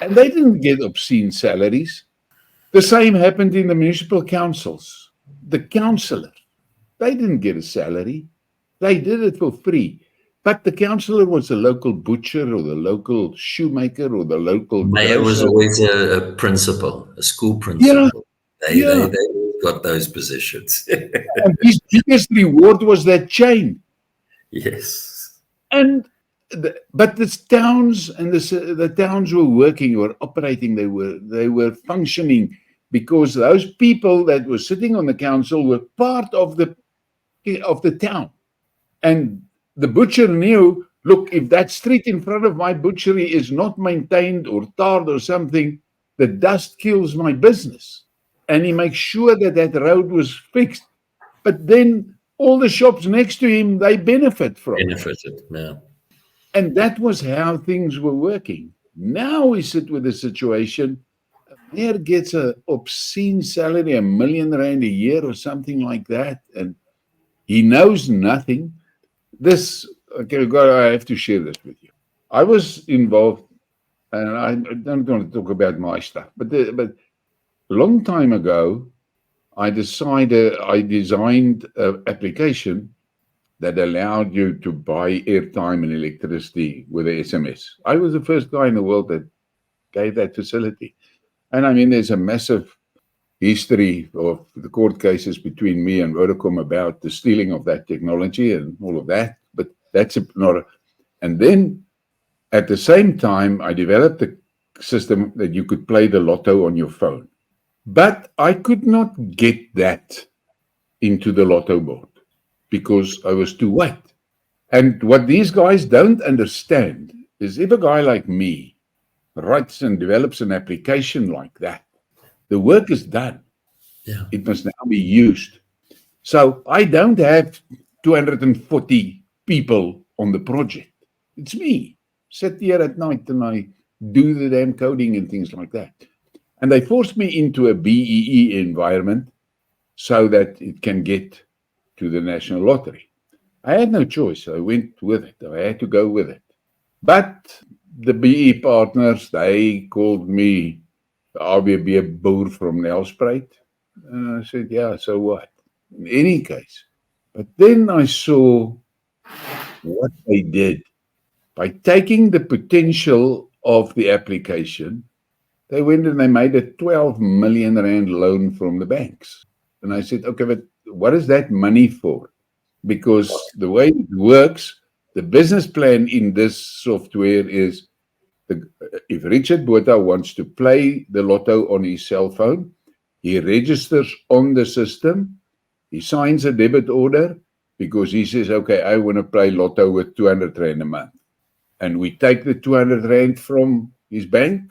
Speaker 1: And they didn't get obscene salaries. The same happened in the municipal councils. The councillor, they didn't get a salary. They did it for free. But the councillor was the local butcher or the local shoemaker or the local
Speaker 2: Baie was
Speaker 1: grocer.
Speaker 2: always a principal, a school principal.
Speaker 1: Yeah.
Speaker 2: They got those positions.
Speaker 1: And his biggest reward was that chain.
Speaker 2: Yes.
Speaker 1: But the towns and the towns were working, were operating, they were functioning because those people that were sitting on the council were part of the town. And the butcher knew, look, if that street in front of my butchery is not maintained or tarred or something, the dust kills my business. And he makes sure that that road was fixed. But then all the shops next to him, they benefit from it.
Speaker 2: Benefited, yeah.
Speaker 1: And that was how things were working. Now we sit with a situation, a mayor gets an obscene salary, R1 million a year or something like that, and he knows nothing. I have to share this with you. I was involved, and I don't want to talk about my stuff, but a long time ago, I designed an application that allowed you to buy airtime and electricity with an SMS. I was the first guy in the world that gave that facility. And I mean, there's a massive history of the court cases between me and Vodacom about the stealing of that technology and all of that. But that's and then at the same time, I developed a system that you could play the lotto on your phone. But I could not get that into the lotto board because I was too white. And what these guys don't understand is if a guy like me writes and develops an application like that, the work is done.
Speaker 2: Yeah.
Speaker 1: It must now be used. So I don't have 240 people on the project. It's me. Sit here at night and I do the damn coding and things like that. And they forced me into a BEE environment so that it can get to the National Lottery. I had no choice. I went with it. I had to go with it. But the BE partners, they called me the RBB boer from Nelspruit. And I said, yeah, so what? In any case. But then I saw what they did. By taking the potential of the application, they went and they made a 12 million rand loan from the banks. And I said, okay, but what is that money for? Because the way it works, the business plan in this software is if Richard Botha wants to play the lotto on his cell phone, he registers on the system, he signs a debit order because he says, okay, I want to play lotto with 200 rand a month. And we take the 200 rand from his bank,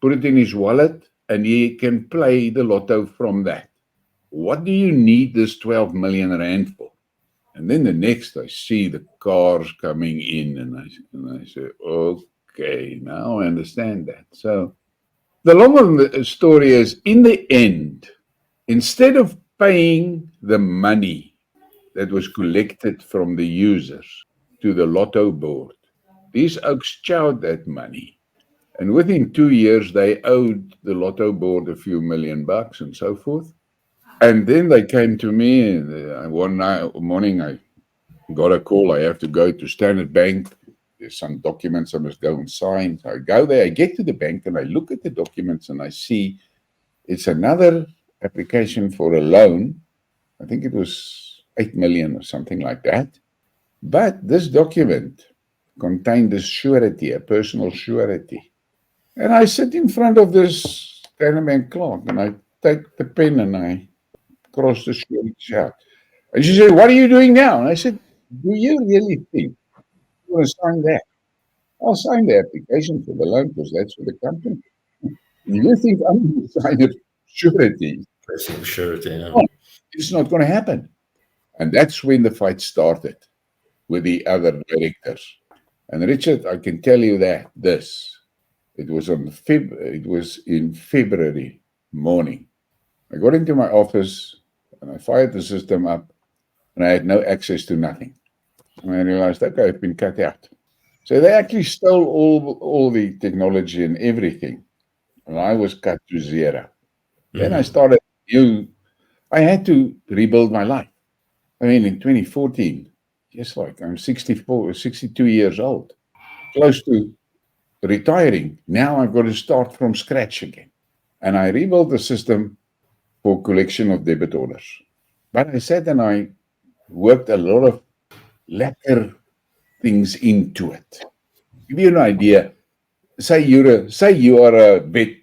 Speaker 1: put it in his wallet, and he can play the lotto from that. What do you need this 12 million rand for? And then the next, I see the cars coming in, and I say, okay, now I understand that. So the long of the story is, in the end, instead of paying the money that was collected from the users to the lotto board, these oaks chowed that money. And within 2 years, they owed the lotto board a few $1 million and so forth. And then they came to me, and one morning I got a call. I have to go to Standard Bank. There's some documents I must go and sign. So I go there, I get to the bank, and I look at the documents, and I see it's another application for a loan. I think it was 8 million or something like that. But this document contained a surety, a personal surety. And I sit in front of this Standard Bank clerk, and I take the pen and I cross the surety out. And she said, "What are you doing now?" And I said, "Do you really think you want to sign that? I'll sign the application for the loan because that's for the company. You think I'm going to sign a surety?
Speaker 2: Personal surety, yeah.
Speaker 1: No, it's not going to happen." And that's when the fight started with the other directors. And Richard, I can tell you that it was in February morning. I got into my office and I fired the system up, and I had no access to nothing. And I realized, okay, I've been cut out. So they actually stole all the technology and everything, and I was cut to zero. Then I started I had to rebuild my life. I mean, in 2014, just like I'm 62 years old, close to retiring. Now I've got to start from scratch again. And I rebuilt the system for collection of debit orders. But I sat and I worked a lot of lacquer things into it. Give you an idea. Say you are a vet.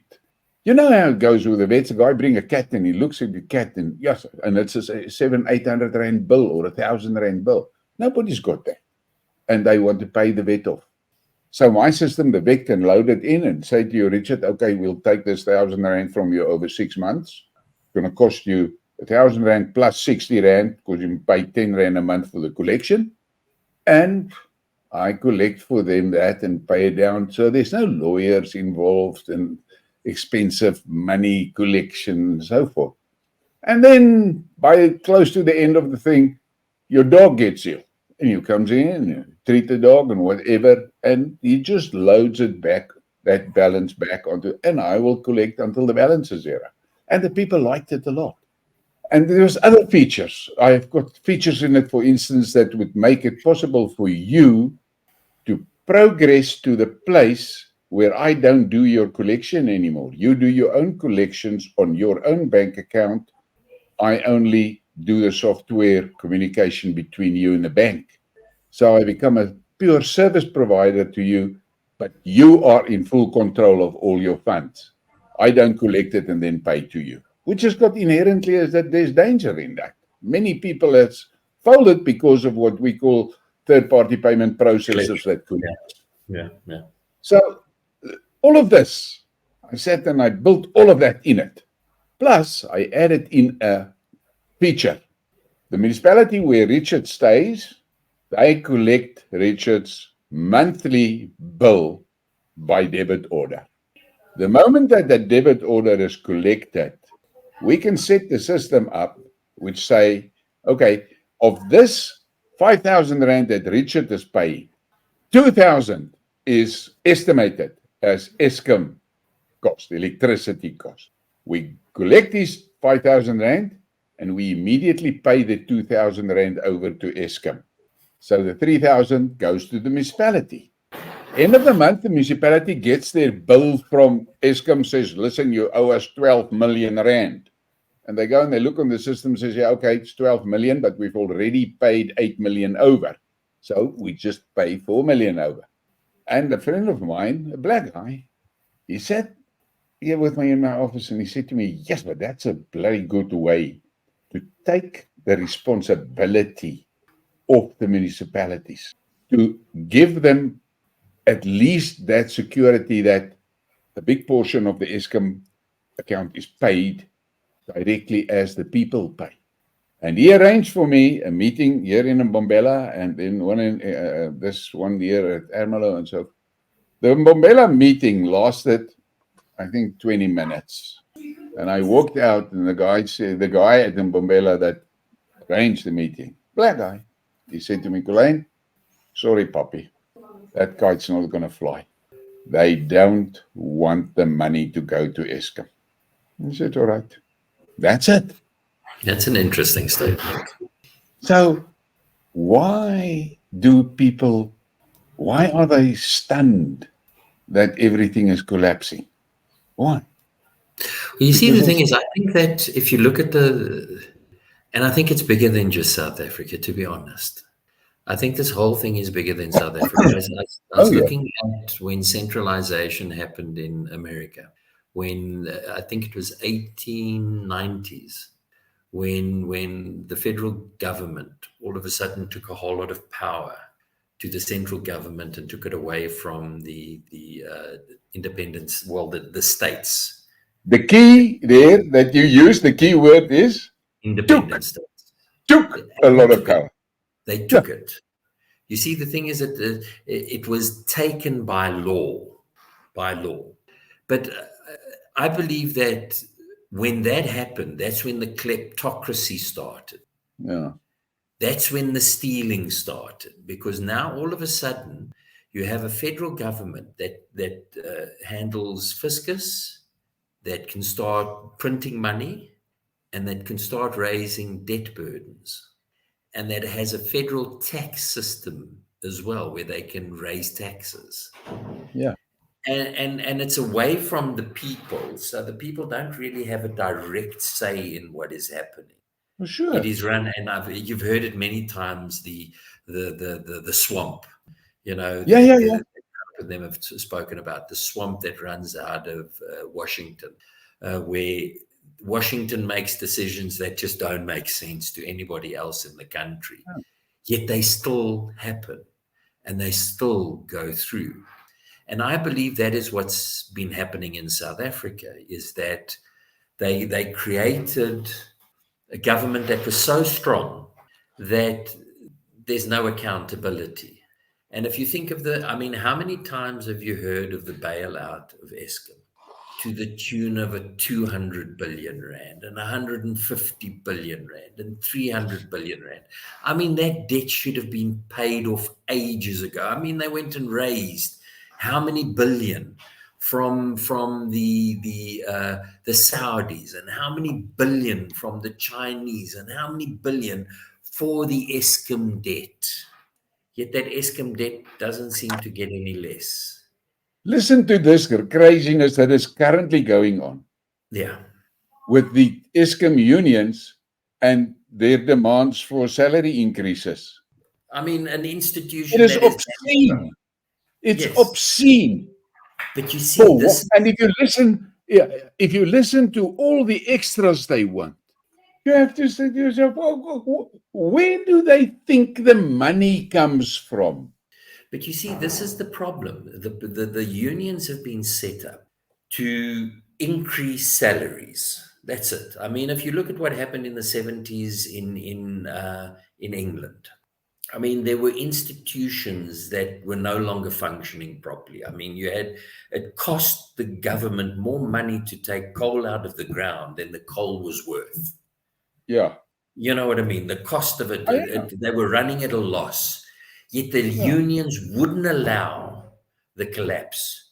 Speaker 1: You know how it goes with the vets. A guy bring a cat and he looks at the cat and yes, and it's a 700-800 rand bill or 1,000 rand bill. Nobody's got that, and they want to pay the vet off. So my system, the vet can load it in and say to you, Richard, okay, we'll take this 1,000 rand from you over 6 months. It's going to cost you 1,000 rand plus 60 rand because you pay 10 rand a month for the collection, and I collect for them that and pay it down. So there's no lawyers involved and expensive money collection and so forth. And then by close to the end of the thing, your dog gets ill. And you comes in and you treat the dog and whatever, and he just loads it back, that balance back onto, and I will collect until the balance is zero. And the people liked it a lot. And there's other features. I've got features in it, for instance, that would make it possible for you to progress to the place where I don't do your collection anymore. You do your own collections on your own bank account. I only do the software communication between you and the bank. So I become a pure service provider to you, but you are in full control of all your funds. I don't collect it and then pay to you, which has got inherently is that there's danger in that. Many people have folded because of what we call third-party payment processes that could.
Speaker 2: Yeah.
Speaker 1: So all of this, I sat and I built all of that in it. Plus, I added in a feature. The municipality where Richard stays, they collect Richard's monthly bill by debit order. The moment that the debit order is collected, we can set the system up which say, okay, of this 5,000 rand that Richard is paying, 2,000 is estimated as Eskom cost, electricity cost. We collect these 5,000 rand and we immediately pay the 2,000 rand over to Eskom. So the 3,000 goes to the municipality. End of the month, the municipality gets their bill from Eskom, says, listen, you owe us 12 million rand. And they go and they look on the system and says, yeah, okay, it's 12 million, but we've already paid 8 million over. So we just pay 4 million over. And a friend of mine, a black guy, he sat here with me in my office and he said to me, yes, but that's a bloody good way to take the responsibility of the municipalities, to give them at least that security that a big portion of the Eskom account is paid directly as the people pay. And he arranged for me a meeting here in Mbombela and then one in this one year at Ermelo and so. The Mbombela meeting lasted, I think, 20 minutes. And I walked out and the guy at Mbombela that arranged the meeting, black guy, he said to me, Colleen, sorry, puppy, that kite's not going to fly. They don't want the money to go to Eskom. I said, all right, that's it.
Speaker 2: That's an interesting statement.
Speaker 1: So why are they stunned that everything is collapsing? Why?
Speaker 2: You see, the thing is, I think that if you look at and I think it's bigger than just South Africa, to be honest. I think this whole thing is bigger than South Africa. I was looking at when centralization happened in America, when I think it was 1890s, when the federal government all of a sudden took a whole lot of power to the central government and took it away from the independence, well, the states.
Speaker 1: The key there that you use, the key word is
Speaker 2: independent states.
Speaker 1: Took a lot of power.
Speaker 2: They took it. You see, the thing is that it was taken by law. But I believe that when that happened, that's when the kleptocracy started.
Speaker 1: Yeah.
Speaker 2: That's when the stealing started, because now all of a sudden you have a federal government that handles fiscus, that can start printing money, and that can start raising debt burdens, and that has a federal tax system as well, where they can raise taxes.
Speaker 1: Yeah.
Speaker 2: And it's away from the people, so the people don't really have a direct say in what is happening.
Speaker 1: For sure.
Speaker 2: It is run, and you've heard it many times. The swamp,
Speaker 1: Yeah.
Speaker 2: Them have spoken about the swamp that runs out of Washington, where Washington makes decisions that just don't make sense to anybody else in the country, yet they still happen and they still go through. And I believe that is what's been happening in South Africa, is that they created a government that was so strong that there's no accountability. And if you think of how many times have you heard of the bailout of Eskom to the tune of 200 billion rand and 150 billion rand and 300 billion rand? I mean, that debt should have been paid off ages ago. I mean, they went and raised how many billion from the Saudis, and how many billion from the Chinese, and how many billion for the Eskom debt. Yet that Eskom debt doesn't seem to get any less.
Speaker 1: Listen to this craziness that is currently going on.
Speaker 2: Yeah.
Speaker 1: With the Eskom unions and their demands for salary increases.
Speaker 2: I mean, an institution.
Speaker 1: It is obscene. It's obscene.
Speaker 2: But you see this.
Speaker 1: And if you listen to all the extras they want, you have to say to yourself, where do they think the money comes from?
Speaker 2: But you see, this is the problem. The unions have been set up to increase salaries. That's it. I mean, if you look at what happened in the 70s in England, I mean, there were institutions that were no longer functioning properly. I mean, it cost the government more money to take coal out of the ground than the coal was worth.
Speaker 1: Yeah.
Speaker 2: You know what I mean? The cost of it, they were running at a loss. Yet the unions wouldn't allow the collapse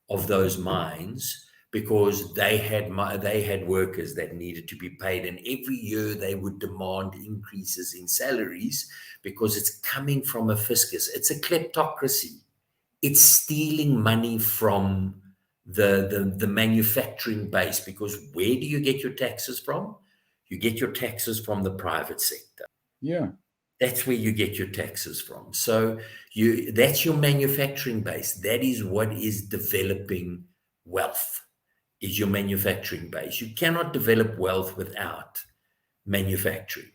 Speaker 2: of those mines, because they had workers that needed to be paid. And every year they would demand increases in salaries, because it's coming from a fiscus. It's a kleptocracy. It's stealing money from the manufacturing base, because where do you get your taxes from? You get your taxes from the private sector.
Speaker 1: Yeah.
Speaker 2: That's where you get your taxes from. So that's your manufacturing base. That is what is developing wealth, is your manufacturing base. You cannot develop wealth without manufacturing.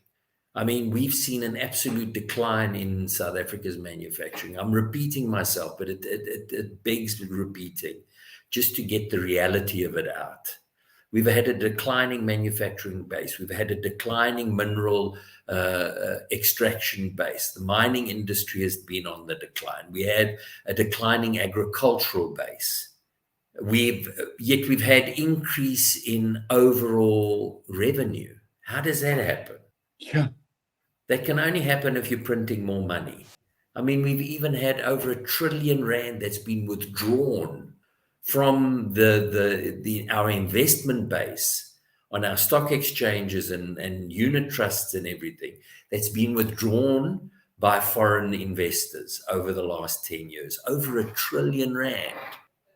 Speaker 2: I mean, we've seen an absolute decline in South Africa's manufacturing. I'm repeating myself, but it begs repeating. just to get the reality of it out. We've had a declining manufacturing base. We've had a declining mineral extraction base. The mining industry has been on the decline. We had a declining agricultural base. Yet we've had increase in overall revenue. How does that happen?
Speaker 1: Yeah.
Speaker 2: That can only happen if you're printing more money. I mean, we've even had over R1 trillion that's been withdrawn from our investment base on our stock exchanges and unit trusts and everything. That's been withdrawn by foreign investors over the last 10 years, over R1 trillion.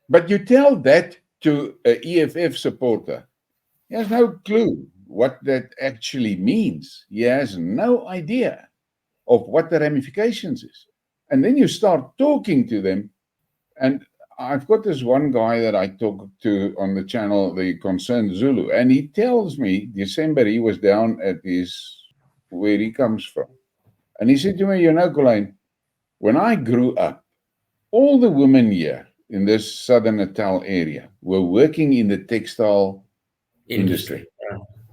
Speaker 1: But you tell that to an EFF supporter, he has no clue what that actually means. He has no idea of what the ramifications is. And then you start talking to them, and I've got this one guy that I talk to on the channel, the Concerned Zulu, and he tells me December he was down at where he comes from. And he said to me, Colleen, when I grew up, all the women here in this Southern Natal area were working in the textile industry.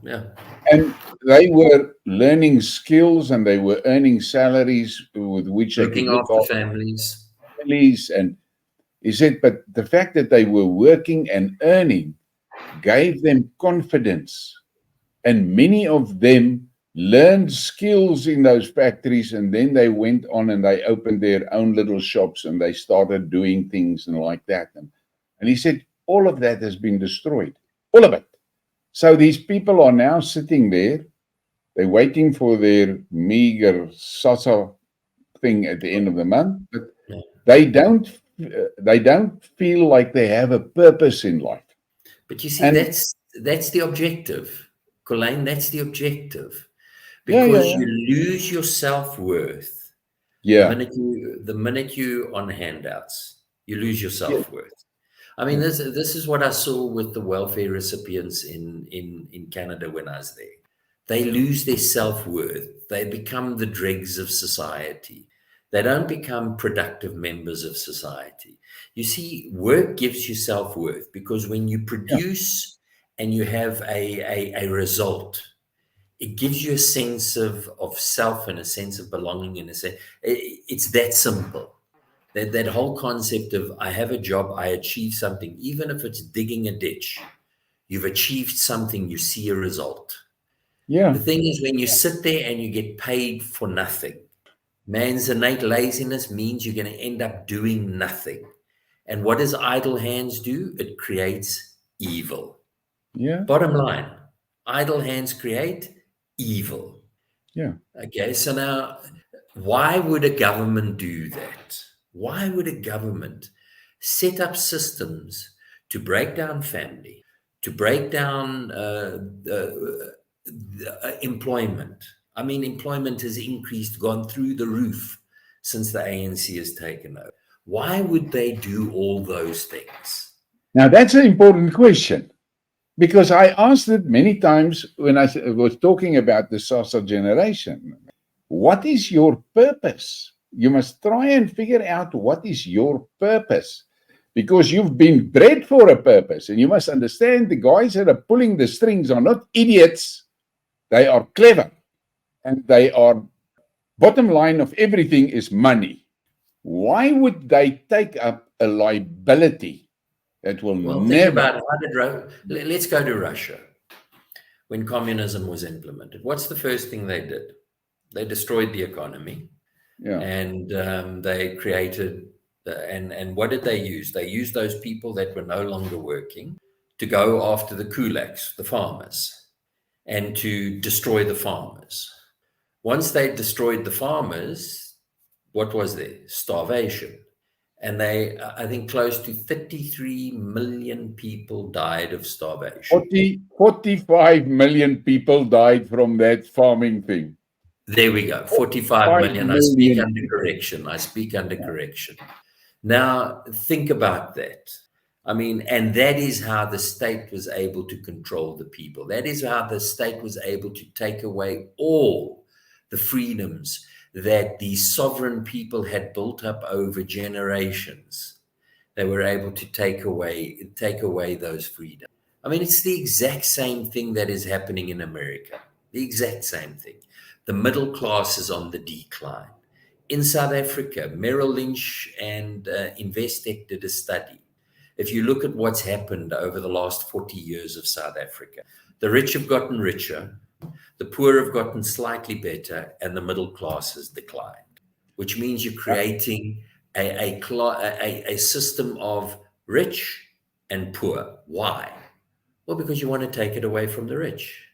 Speaker 2: Yeah.
Speaker 1: And they were learning skills and they were earning salaries with which they could look
Speaker 2: after families.
Speaker 1: And he said, but the fact that they were working and earning gave them confidence. And many of them learned skills in those factories, and then they went on and they opened their own little shops and they started doing things and like that. And he said, all of that has been destroyed. All of it. So these people are now sitting there, they're waiting for their meager SASSA thing at the end of the month, but they don't feel like they have a purpose in life.
Speaker 2: But you see, that's the objective, Colleen, that's the objective. Because you lose your self-worth. The minute you're on handouts, you lose your self-worth. I mean, this is what I saw with the welfare recipients in Canada when I was there. They lose their self-worth. They become the dregs of society. They don't become productive members of society. You see, work gives you self-worth, because when you produce and you have a result, it gives you a sense of self and a sense of belonging. It's that simple. That whole concept of I have a job, I achieve something, even if it's digging a ditch, you've achieved something, you see a result.
Speaker 1: Yeah.
Speaker 2: The thing is, when you sit there and you get paid for nothing, man's innate laziness means you're going to end up doing nothing. And what does idle hands do? It creates evil.
Speaker 1: Yeah.
Speaker 2: Bottom line, idle hands create evil.
Speaker 1: Yeah.
Speaker 2: Okay, so now, why would a government do that? Why would a government set up systems to break down family, to break down employment? I mean, employment has increased, gone through the roof since the ANC has taken over. Why would they do all those things?
Speaker 1: Now, that's an important question, because I asked it many times when I was talking about the SASSA generation. What is your purpose? You must try and figure out what is your purpose, because you've been bred for a purpose, and you must understand the guys that are pulling the strings are not idiots. They are clever, and they are, bottom line of everything is money. Why would they take up a liability that will never...
Speaker 2: Think about let's go to Russia. When communism was implemented, what's the first thing they did? They destroyed the economy. And they created, and what did they use? They used those people that were no longer working to go after the kulaks, the farmers, and to destroy the farmers. Once they destroyed the farmers, what was there? Starvation. And I think close to 33 million people died of starvation.
Speaker 1: 45 million people died from that farming thing.
Speaker 2: There we go, 45 million. I speak under correction. Now, think about that. I mean, and that is how the state was able to control the people. That is how the state was able to take away all the freedoms that these sovereign people had built up over generations. they were able to take away those freedoms. I mean, it's the exact same thing that is happening in America. The exact same thing. The middle class is on the decline. In South Africa, Merrill Lynch and Investec did a study. If you look at what's happened over the last 40 years of South Africa, the rich have gotten richer, the poor have gotten slightly better, and the middle class has declined, which means you're creating a system of rich and poor. Why? Well, because you want to take it away from the rich.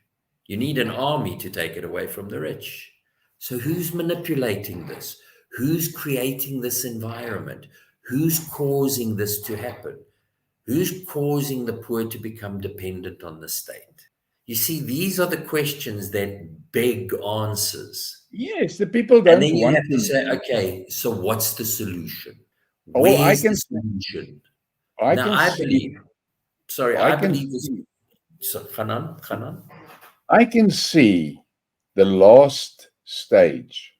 Speaker 2: You need an army to take it away from the rich. So who's manipulating this? Who's creating this environment? Who's causing this to happen? Who's causing the poor to become dependent on the state? You see, these are the questions that beg answers.
Speaker 1: Yes, the people
Speaker 2: And
Speaker 1: don't
Speaker 2: then you
Speaker 1: want
Speaker 2: have to say, okay, so what's the solution?
Speaker 1: Well,
Speaker 2: Where's the solution? Now, I believe so, Hanan.
Speaker 1: I can see the last stage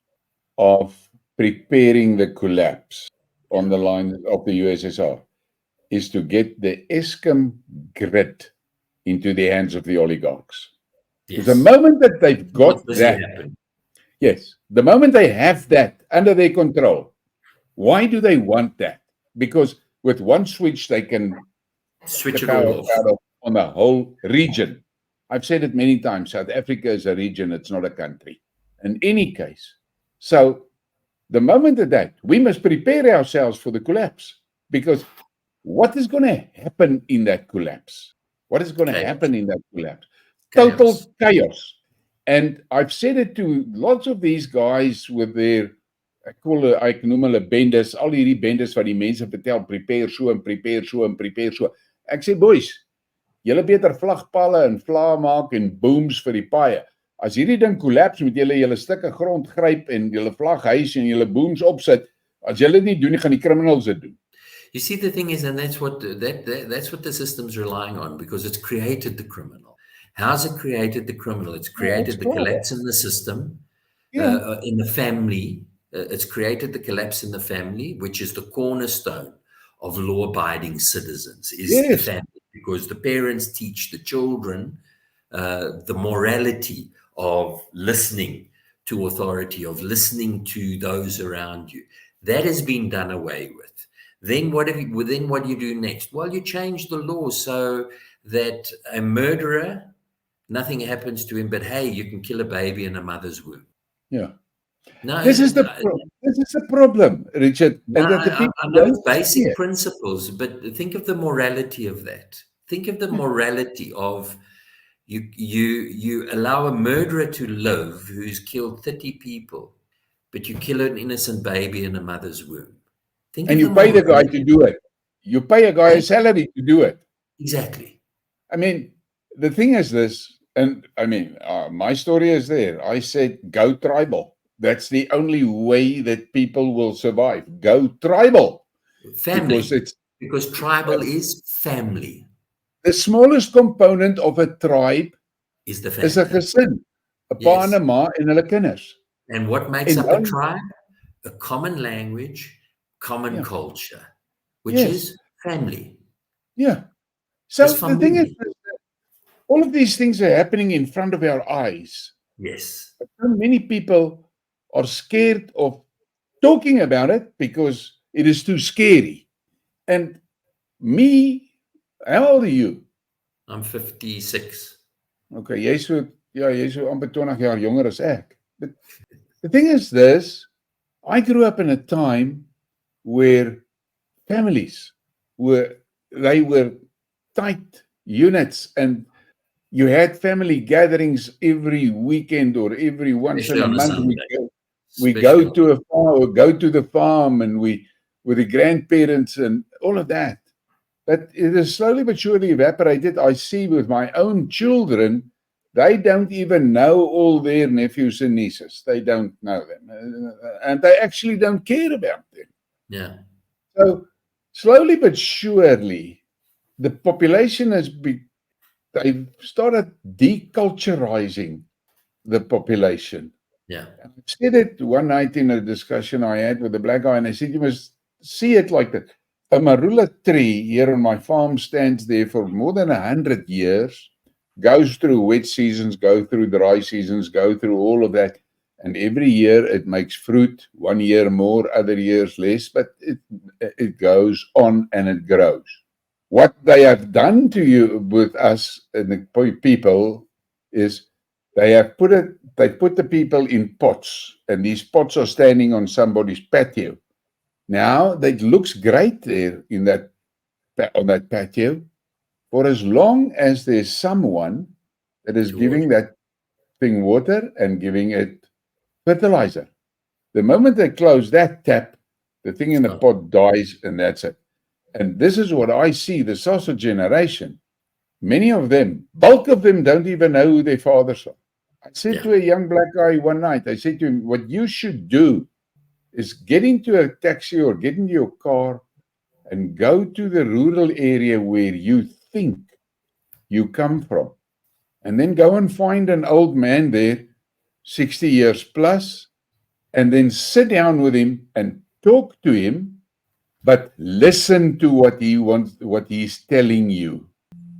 Speaker 1: of preparing the collapse on the line of the USSR is to get the Eskom grid into the hands of the oligarchs.
Speaker 2: Yes.
Speaker 1: The moment that they've got that, yes, the moment they have that under their control, why do they want that? Because with one switch, they can
Speaker 2: switch it all
Speaker 1: off on the whole region. I've said it many times, South Africa is a region, it's not a country. In any case, so the moment of that, we must prepare ourselves for the collapse, because what is going to happen in that collapse? What is going to happen in that collapse? Total chaos. And I've said it to lots of these guys with their, ek noem hulle bendes, al hierdie bendes wat die mense vertel, prepare so en prepare so en prepare so. Ek sê, boys, julle beter vlagpalle en vlae maak en booms vir die paaie. As hierdie ding collapse, moet julle stukke grond gryp en julle vlaghuis en julle booms opsit. As julle dit nie doen, gaan die criminals dit doen.
Speaker 2: You see, the thing is, and that's what the system's relying on, because it's created the criminal. How's it created the criminal? It's created the collapse in the system, in the family. It's created the collapse in the family, which is the cornerstone of law-abiding citizens, is the family, because the parents teach the children the morality of listening to authority, of listening to those around you. That has been done away with. Then what do you do next? Well, you change the law so that a murderer, nothing happens to him, but hey, you can kill a baby in a mother's womb.
Speaker 1: Yeah.
Speaker 2: No,
Speaker 1: this is the problem, Richard.
Speaker 2: No, I know it's basic principles, but think of the morality of that. Think of the morality of you allow a murderer to live who's killed 30 people, but you kill an innocent baby in a mother's womb.
Speaker 1: And you pay the guy to do it. You pay a guy a salary to do it.
Speaker 2: Exactly.
Speaker 1: I mean, the thing is this, and I mean, my story is there. I said, go tribal. That's the only way that people will survive. Go tribal.
Speaker 2: Family. Because tribal is family.
Speaker 1: The smallest component of a tribe
Speaker 2: is the family.
Speaker 1: Is a gesin. 'n pa en 'n ma en hulle kinders.
Speaker 2: And what makes up a tribe? A common language, common culture, which is family.
Speaker 1: Yeah. So the thing is, all of these things are happening in front of our eyes.
Speaker 2: Yes.
Speaker 1: But so many people are scared of talking about it because it is too scary. And me, how old are you?
Speaker 2: I'm 56.
Speaker 1: Okay, jy's so amper 20 jaar jonger as ek. But the thing is this, I grew up in a time where families were tight units, and you had family gatherings every weekend or every once in a month. We go to a farm, or go to the farm, and with the grandparents and all of that. But it is slowly but surely evaporated. I see with my own children, they don't even know all their nephews and nieces. They don't know them. And they actually don't care about them.
Speaker 2: Yeah.
Speaker 1: So slowly but surely, the population they've started deculturizing the population.
Speaker 2: Yeah.
Speaker 1: I said it one night in a discussion I had with a black guy, and I said, you must see it like that. A marula tree here on my farm stands there for more than 100 years, goes through wet seasons, go through dry seasons, go through all of that. And every year it makes fruit, 1 year more, other years less, but it goes on and it grows. What they have done to you with us and the people is they put the people in pots, and these pots are standing on somebody's patio. Now that looks great there on that patio, for as long as there's someone that is giving that thing water and giving it fertilizer. The moment they close that tap, the thing in the pot dies, and that's it. And this is what I see, the sausage generation. Many of them, bulk of them, don't even know who their fathers are. I said to a young black guy one night, I said to him, what you should do is get into a taxi or get into your car and go to the rural area where you think you come from. And then go and find an old man there, 60 years plus, and then sit down with him and talk to him, but listen to what he wants, what he's telling you,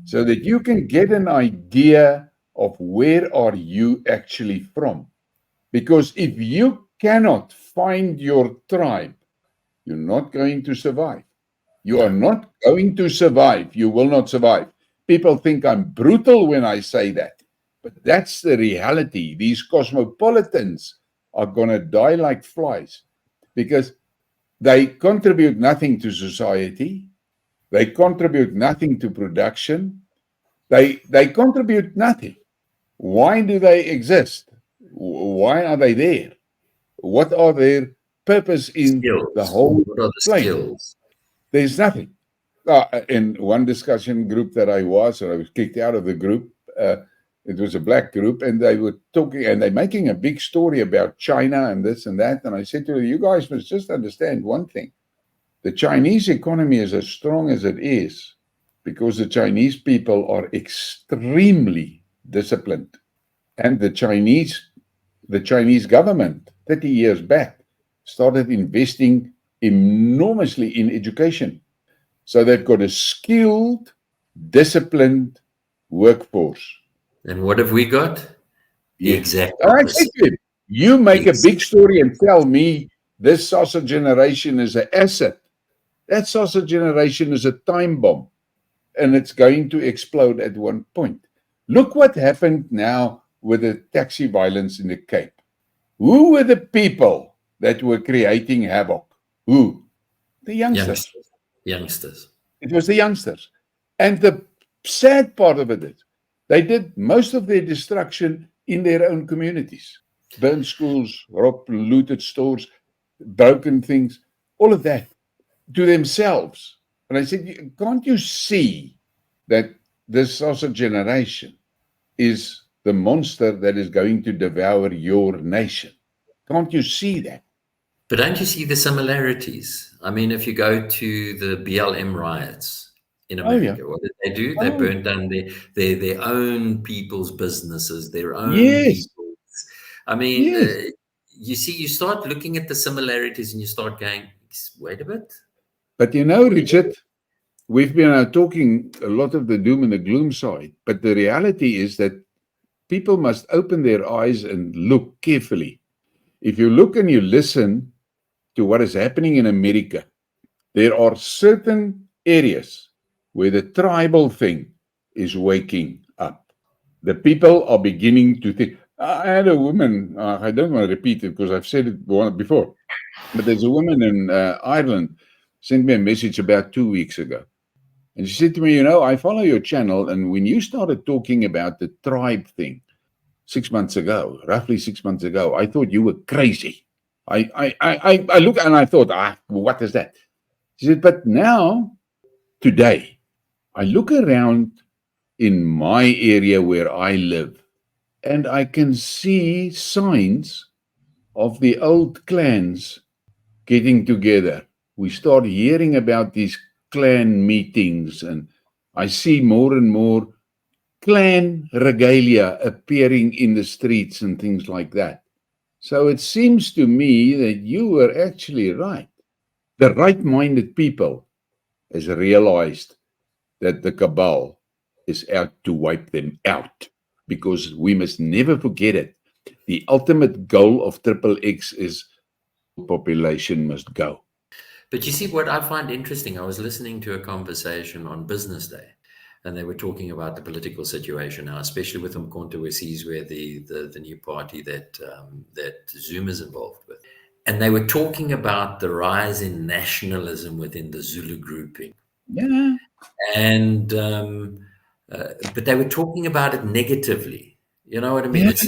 Speaker 1: so that you can get an idea of where are you actually from. Because if you cannot find your tribe, you're not going to survive. You are not going to survive. You will not survive. People think I'm brutal when I say that, but that's the reality. These cosmopolitans are going to die like flies because they contribute nothing to society. They contribute nothing to production. They contribute nothing. Why do they exist? Why are they there? What are their purpose in the whole place? There's nothing. In one discussion group that I was kicked out of the group. It was a black group, and they were talking, and they're making a big story about China and this and that. And I said to them, you guys must just understand one thing. The Chinese economy is as strong as it is because the Chinese people are extremely disciplined. And the Chinese government, 30 years back, started investing enormously in education. So they've got a skilled, disciplined workforce.
Speaker 2: And what have we got? The exact
Speaker 1: opposite. You make a big story and tell me this sausage generation is an asset. That sausage generation is a time bomb, and it's going to explode at one point. Look what happened now with the taxi violence in the Cape. Who were the people that were creating havoc? Who? The youngsters.
Speaker 2: Youngsters.
Speaker 1: It was the youngsters. And the sad part of it is they did most of their destruction in their own communities. Burned schools, looted stores, broken things, all of that to themselves. And I said, can't you see that this sausage generation is the monster that is going to devour your nation? Can't you see that?
Speaker 2: But don't you see the similarities? I mean, if you go to the BLM riots in America, what did they do? They burned down their own people's businesses, their own people's. I mean, you see, you start looking at the similarities and you start going, wait a bit.
Speaker 1: But you know, Richard, we've been talking a lot of the doom and the gloom side, but the reality is that people must open their eyes and look carefully. If you look and you listen to what is happening in America, there are certain areas where the tribal thing is waking up. The people are beginning to think. I had a woman, I don't want to repeat it because I've said it before, but there's a woman in Ireland sent me a message about 2 weeks ago. And she said to me, you know, I follow your channel, and when you started talking about the tribe thing 6 months ago, roughly 6 months ago, I thought you were crazy. I looked and I thought, what is that? She said, but now, today, I look around in my area where I live, and I can see signs of the old clans getting together. We start hearing about these clan meetings, and I see more and more clan regalia appearing in the streets and things like that. So it seems to me that you were actually right. The right-minded people has realized that the cabal is out to wipe them out, because we must never forget it. The ultimate goal of Triple X is population must go.
Speaker 2: But you see, what I find interesting, I was listening to a conversation on Business Day, and they were talking about the political situation now, especially with Umkhonto we Sizwe, where the new party that that Zoom is involved with. And they were talking about the rise in nationalism within the Zulu grouping.
Speaker 1: Yeah.
Speaker 2: And but they were talking about it negatively. You know what I mean?
Speaker 1: Yeah.
Speaker 2: It's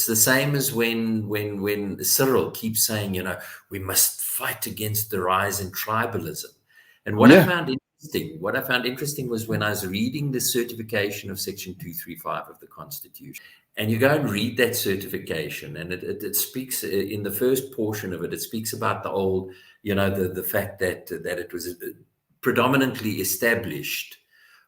Speaker 2: the same as when Cyril keeps saying, you know, we must fight against the rise in tribalism. And what
Speaker 1: Yeah.
Speaker 2: I found interesting was when I was reading the certification of Section 235 of the Constitution, and you go and read that certification, and it speaks in the first portion of it. It speaks about the old, you know, the fact that it was predominantly established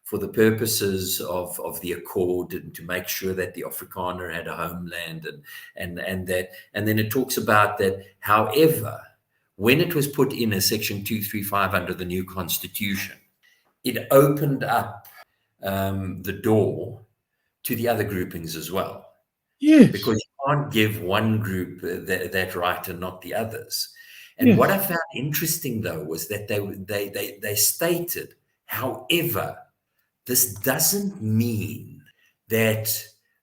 Speaker 2: for the purposes of the accord, and to make sure that the Afrikaner had a homeland, and then it talks about that. However, when it was put in as Section 235 under the new Constitution, it opened up the door to the other groupings as well.
Speaker 1: Yes.
Speaker 2: Because you can't give one group that right and not the others. And what I found interesting, though, was that they stated, however, this doesn't mean that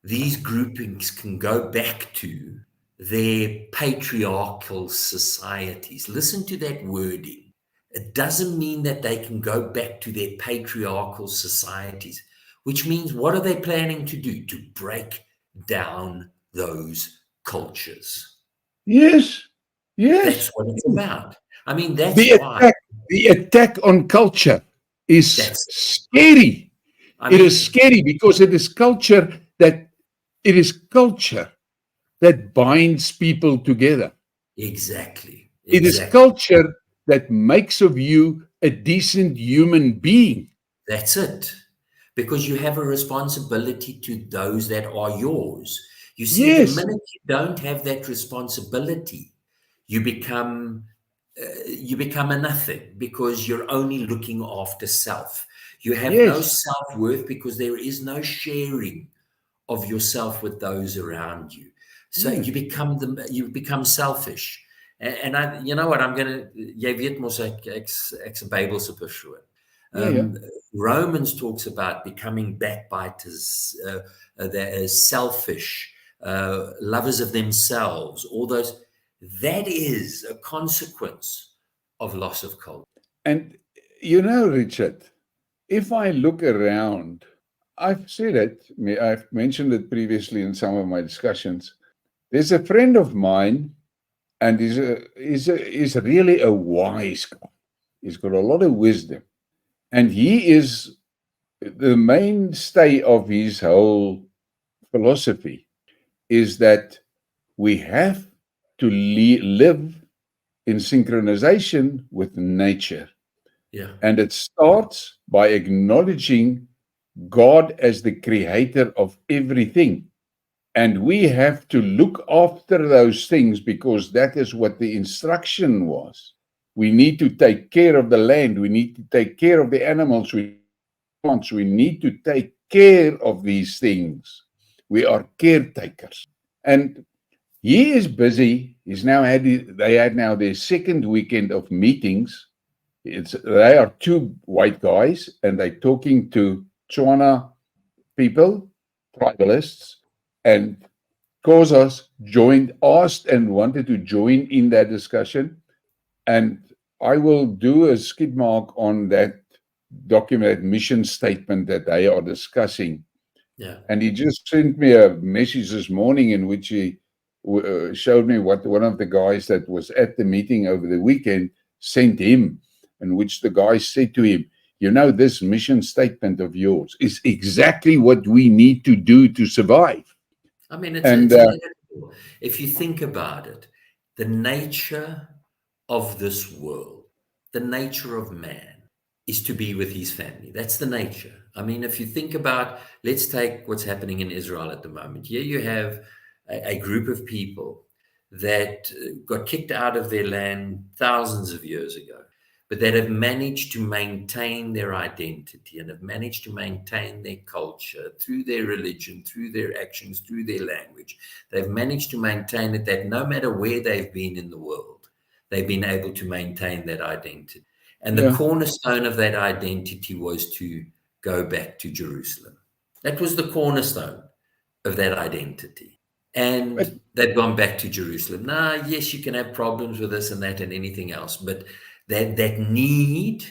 Speaker 2: these groupings can go back to their patriarchal societies. Listen to that wording. It doesn't mean that they can go back to their patriarchal societies, which means what are they planning to do? To break down those cultures.
Speaker 1: Yes. Yes.
Speaker 2: That's what it's about. I mean, that's
Speaker 1: why the attack on culture is scary. It is scary because it is culture that binds people together.
Speaker 2: Exactly.
Speaker 1: It is culture that makes of you a decent human being.
Speaker 2: That's it. Because you have a responsibility to those that are yours. You see, the minute you don't have that responsibility, you become a nothing, because you're only looking after self. You have no self-worth because there is no sharing of yourself with those around you. So you become selfish. And I, you know what, I'm going to, jy weet mos ek's 'n Bybelse persoon. Romans talks about becoming backbiters, selfish, lovers of themselves, all those. That is a consequence of loss of culture.
Speaker 1: And you know, Richard, if I look around, I've said it, I've mentioned it previously in some of my discussions. There's a friend of mine, and he's really a wise guy. He's got a lot of wisdom. And he is the mainstay of his whole philosophy is that we have to live in synchronization with nature.
Speaker 2: Yeah.
Speaker 1: And it starts by acknowledging God as the creator of everything. And we have to look after those things because that is what the instruction was. We need to take care of the land. We need to take care of the animals. We need to take care of these things. We are caretakers. And he is busy. They had now their second weekend of meetings. They are two white guys, and they're talking to Tswana people, tribalists, and Xhosas asked and wanted to join in that discussion. And I will do a skidmark on that document, mission statement that they are discussing.
Speaker 2: Yeah.
Speaker 1: And he just sent me a message this morning in which he showed me what one of the guys that was at the meeting over the weekend sent him, in which the guy said to him, you know, this mission statement of yours is exactly what we need to do to survive.
Speaker 2: I mean, it's inevitable. If you think about it, the nature of this world, the nature of man is to be with his family. That's the nature. I mean, if you think about, let's take what's happening in Israel at the moment. Here you have a group of people that got kicked out of their land thousands of years ago. but that have managed to maintain their identity and have managed to maintain their culture through their religion, through their actions, through their language. They've managed to maintain it, that no matter where they've been in the world, they've been able to maintain that identity. And the
Speaker 1: Yeah.
Speaker 2: cornerstone of that identity was to go back to Jerusalem. That was the cornerstone of that identity.
Speaker 1: But
Speaker 2: And they've gone back to Jerusalem. Now, yes, you can have problems with this and that and anything else, but that need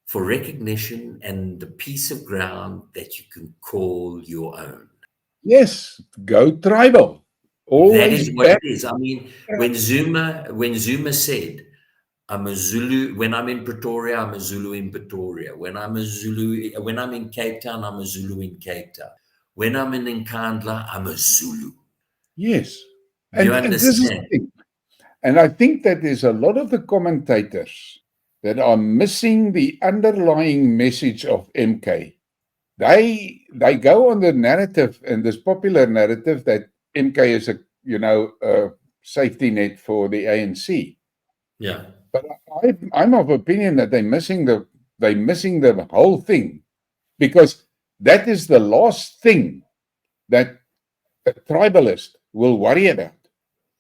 Speaker 2: for recognition and the piece of ground that you can call your own.
Speaker 1: yes, go tribal.
Speaker 2: That
Speaker 1: Always
Speaker 2: is what it
Speaker 1: back.
Speaker 2: is. I mean, when Zuma said, I'm a Zulu, when I'm in Pretoria, I'm a Zulu in Pretoria. When I'm in Cape Town, I'm a Zulu in Cape Town. When I'm in Nkandla, I'm a Zulu.
Speaker 1: Yes.
Speaker 2: You
Speaker 1: And this is the
Speaker 2: understand?
Speaker 1: thing. And I think that there's a lot of the commentators that are missing the underlying message of MK. They go on the narrative and this popular narrative that MK is a safety net for the ANC.
Speaker 2: Yeah.
Speaker 1: But I'm of opinion that they're missing the whole thing, because that is the last thing that a tribalist will worry about,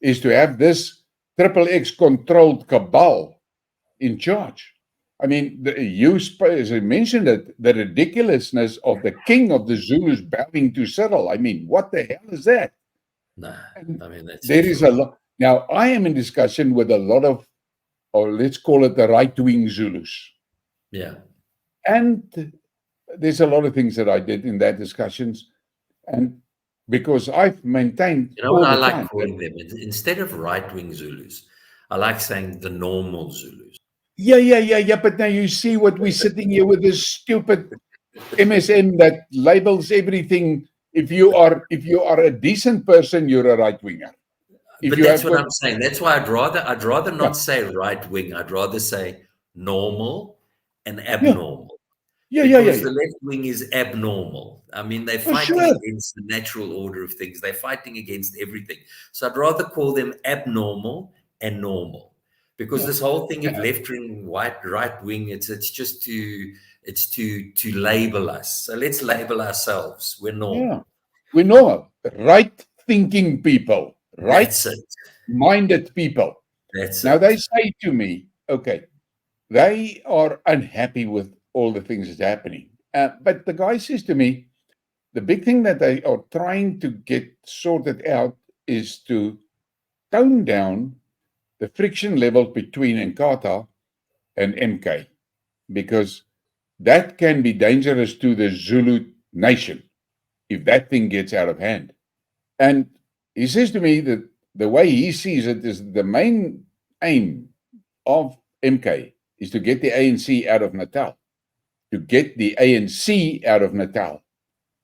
Speaker 1: is to have this triple X controlled cabal in charge. I mean, as I mentioned it, the ridiculousness of the king of the Zulus bowing to Cyril. I mean, what the hell is that?
Speaker 2: No,
Speaker 1: And
Speaker 2: I mean, that's
Speaker 1: there
Speaker 2: just
Speaker 1: is a
Speaker 2: wrong.
Speaker 1: lot. Now, I am in discussion with a lot of, or let's call it the right-wing Zulus.
Speaker 2: Yeah.
Speaker 1: And there's a lot of things that I did in that discussions. And because I've maintained
Speaker 2: You know what
Speaker 1: all
Speaker 2: I
Speaker 1: the
Speaker 2: like
Speaker 1: time that,
Speaker 2: calling them? Instead of right-wing Zulus, I like saying the normal Zulus.
Speaker 1: yeah. But now you see what we're sitting here with this stupid MSM that labels everything. If you are a decent person, you're a right winger. If
Speaker 2: But
Speaker 1: you
Speaker 2: that's
Speaker 1: have
Speaker 2: what
Speaker 1: got
Speaker 2: I'm saying. That's why I'd rather
Speaker 1: yeah,
Speaker 2: not say right-wing. I'd rather say normal and
Speaker 1: yeah,
Speaker 2: abnormal.
Speaker 1: yeah,
Speaker 2: Because the left wing is abnormal. I mean, they're
Speaker 1: for
Speaker 2: fighting
Speaker 1: sure.
Speaker 2: against the natural order of things. They're fighting against everything. So I'd rather call them abnormal and normal. Because
Speaker 1: Yeah,
Speaker 2: this whole thing of
Speaker 1: yeah,
Speaker 2: left wing, right wing, it's just to label us. So let's label ourselves. We're
Speaker 1: yeah.
Speaker 2: normal.
Speaker 1: We know right thinking people, right
Speaker 2: That's it.
Speaker 1: minded people.
Speaker 2: That's
Speaker 1: Now they
Speaker 2: it.
Speaker 1: say to me, okay, they are unhappy with all the things that's happening. But the guy says to me, the big thing that they are trying to get sorted out is to tone down the friction level between Nkatha and MK, because that can be dangerous to the Zulu nation if that thing gets out of hand. And he says to me that the way he sees it is the main aim of MK is to get the ANC out of Natal, to get the ANC out of Natal.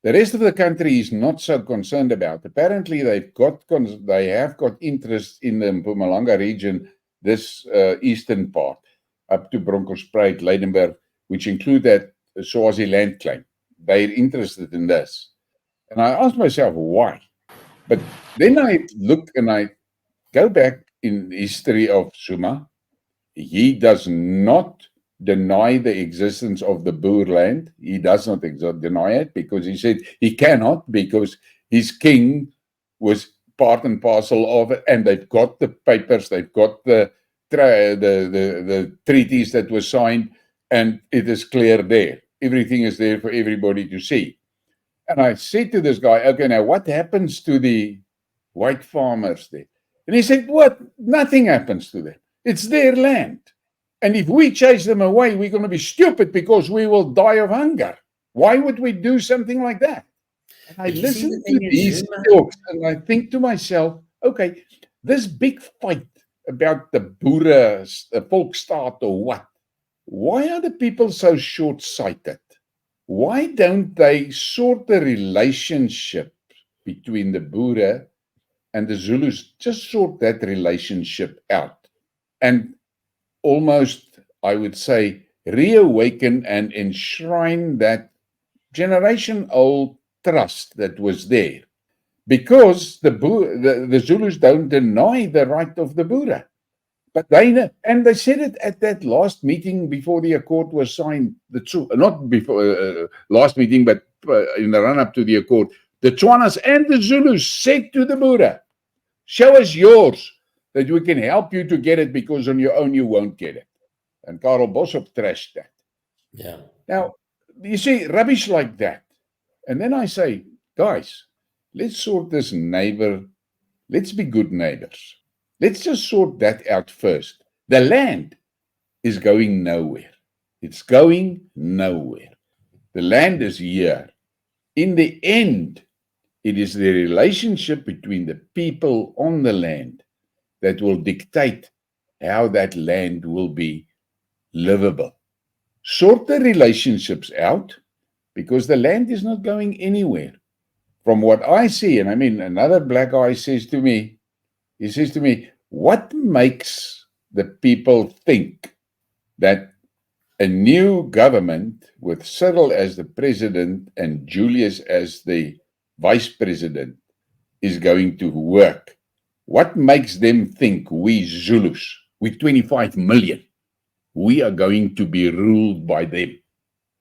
Speaker 1: The rest of the country is not so concerned about. Apparently, they have got interest in the Mpumalanga region, this eastern part, up to Bronkhorstspruit, Lydenburg, which include that Swaziland claim. They're interested in this. And I asked myself, why? But then I look and I go back in the history of Zuma. He does not deny the existence of the Boerland. He does not deny it, because he said he cannot, because his king was part and parcel of it, and they've got the papers, they've got the treaties that were signed, and it is clear there. Everything is there for everybody to see. And I said to this guy, okay, now what happens to the white farmers there? And he said, what? Nothing happens to them. It's their land. And if we chase them away, we're going to be stupid, because we will die of hunger. Why would we do something like that? And I
Speaker 2: But you see, the
Speaker 1: listen to
Speaker 2: thing is,
Speaker 1: these
Speaker 2: Zuma,
Speaker 1: talks and I think to myself, okay, this big fight about the boere, the volksstaat or what? Why are the people so short-sighted? Why don't they sort the relationship between the boere and the Zulus, just sort that relationship out and almost, I would say, reawaken and enshrine that generation-old trust that was there? Because the Zulus don't deny the right of the boere, But they said it at that last meeting before the accord was signed. Not before last meeting, but in the run-up to the accord. The Tswanas and the Zulus said to the boere, show us yours, that we can help you to get it, because on your own you won't get it. And Karel Boshoff trashed that.
Speaker 2: Yeah.
Speaker 1: Now, you see, rubbish like that. And then I say, guys, let's sort this neighbor. Let's be good neighbors. Let's just sort that out first. The land is going nowhere. It's going nowhere. The land is here. In the end, it is the relationship between the people on the land that will dictate how that land will be livable. Sort the relationships out, because the land is not going anywhere. From what I see, and I mean, another black guy says to me, what makes the people think that a new government with Cyril as the president and Julius as the vice president is going to work? What makes them think we Zulus, with 25 million, we are going to be ruled by them?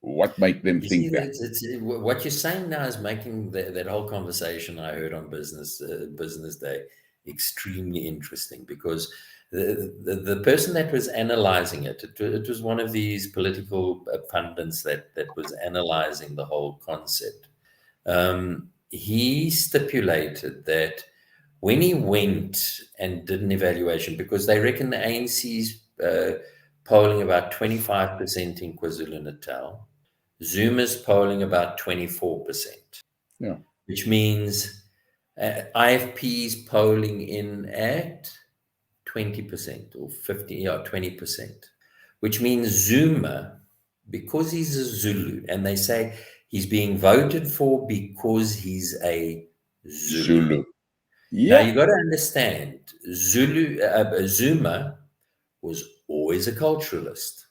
Speaker 1: What makes them think that?
Speaker 2: What you're saying now is making that whole conversation I heard on Business Day extremely interesting, because the person that was analyzing it was one of these political pundits that was analyzing the whole concept. He stipulated that when he went and did an evaluation, because they reckon the ANC's polling about 25% in KwaZulu-Natal, Zuma's polling about 24%.
Speaker 1: Yeah.
Speaker 2: Which means IFP's polling in at 20% or 20%, which means Zuma, because he's a Zulu, and they say he's being voted for because he's a Zulu.
Speaker 1: Yeah.
Speaker 2: Now you got to understand, Zuma was always a culturalist.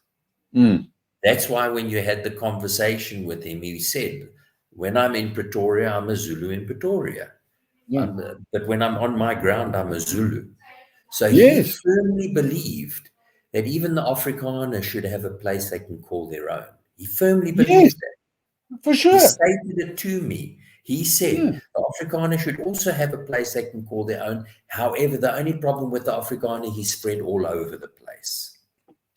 Speaker 2: That's why when you had the conversation with him, he said, when I'm in Pretoria, I'm a Zulu in Pretoria.
Speaker 1: Yeah.
Speaker 2: But when I'm on my ground, I'm a Zulu. So
Speaker 1: Yes.
Speaker 2: he firmly believed that even the Afrikaner should have a place they can call their own. He firmly believed that.
Speaker 1: For sure.
Speaker 2: He stated it to me. He said the Afrikaner should also have a place they can call their own. However, the only problem with the Afrikaner, he's spread all over the place.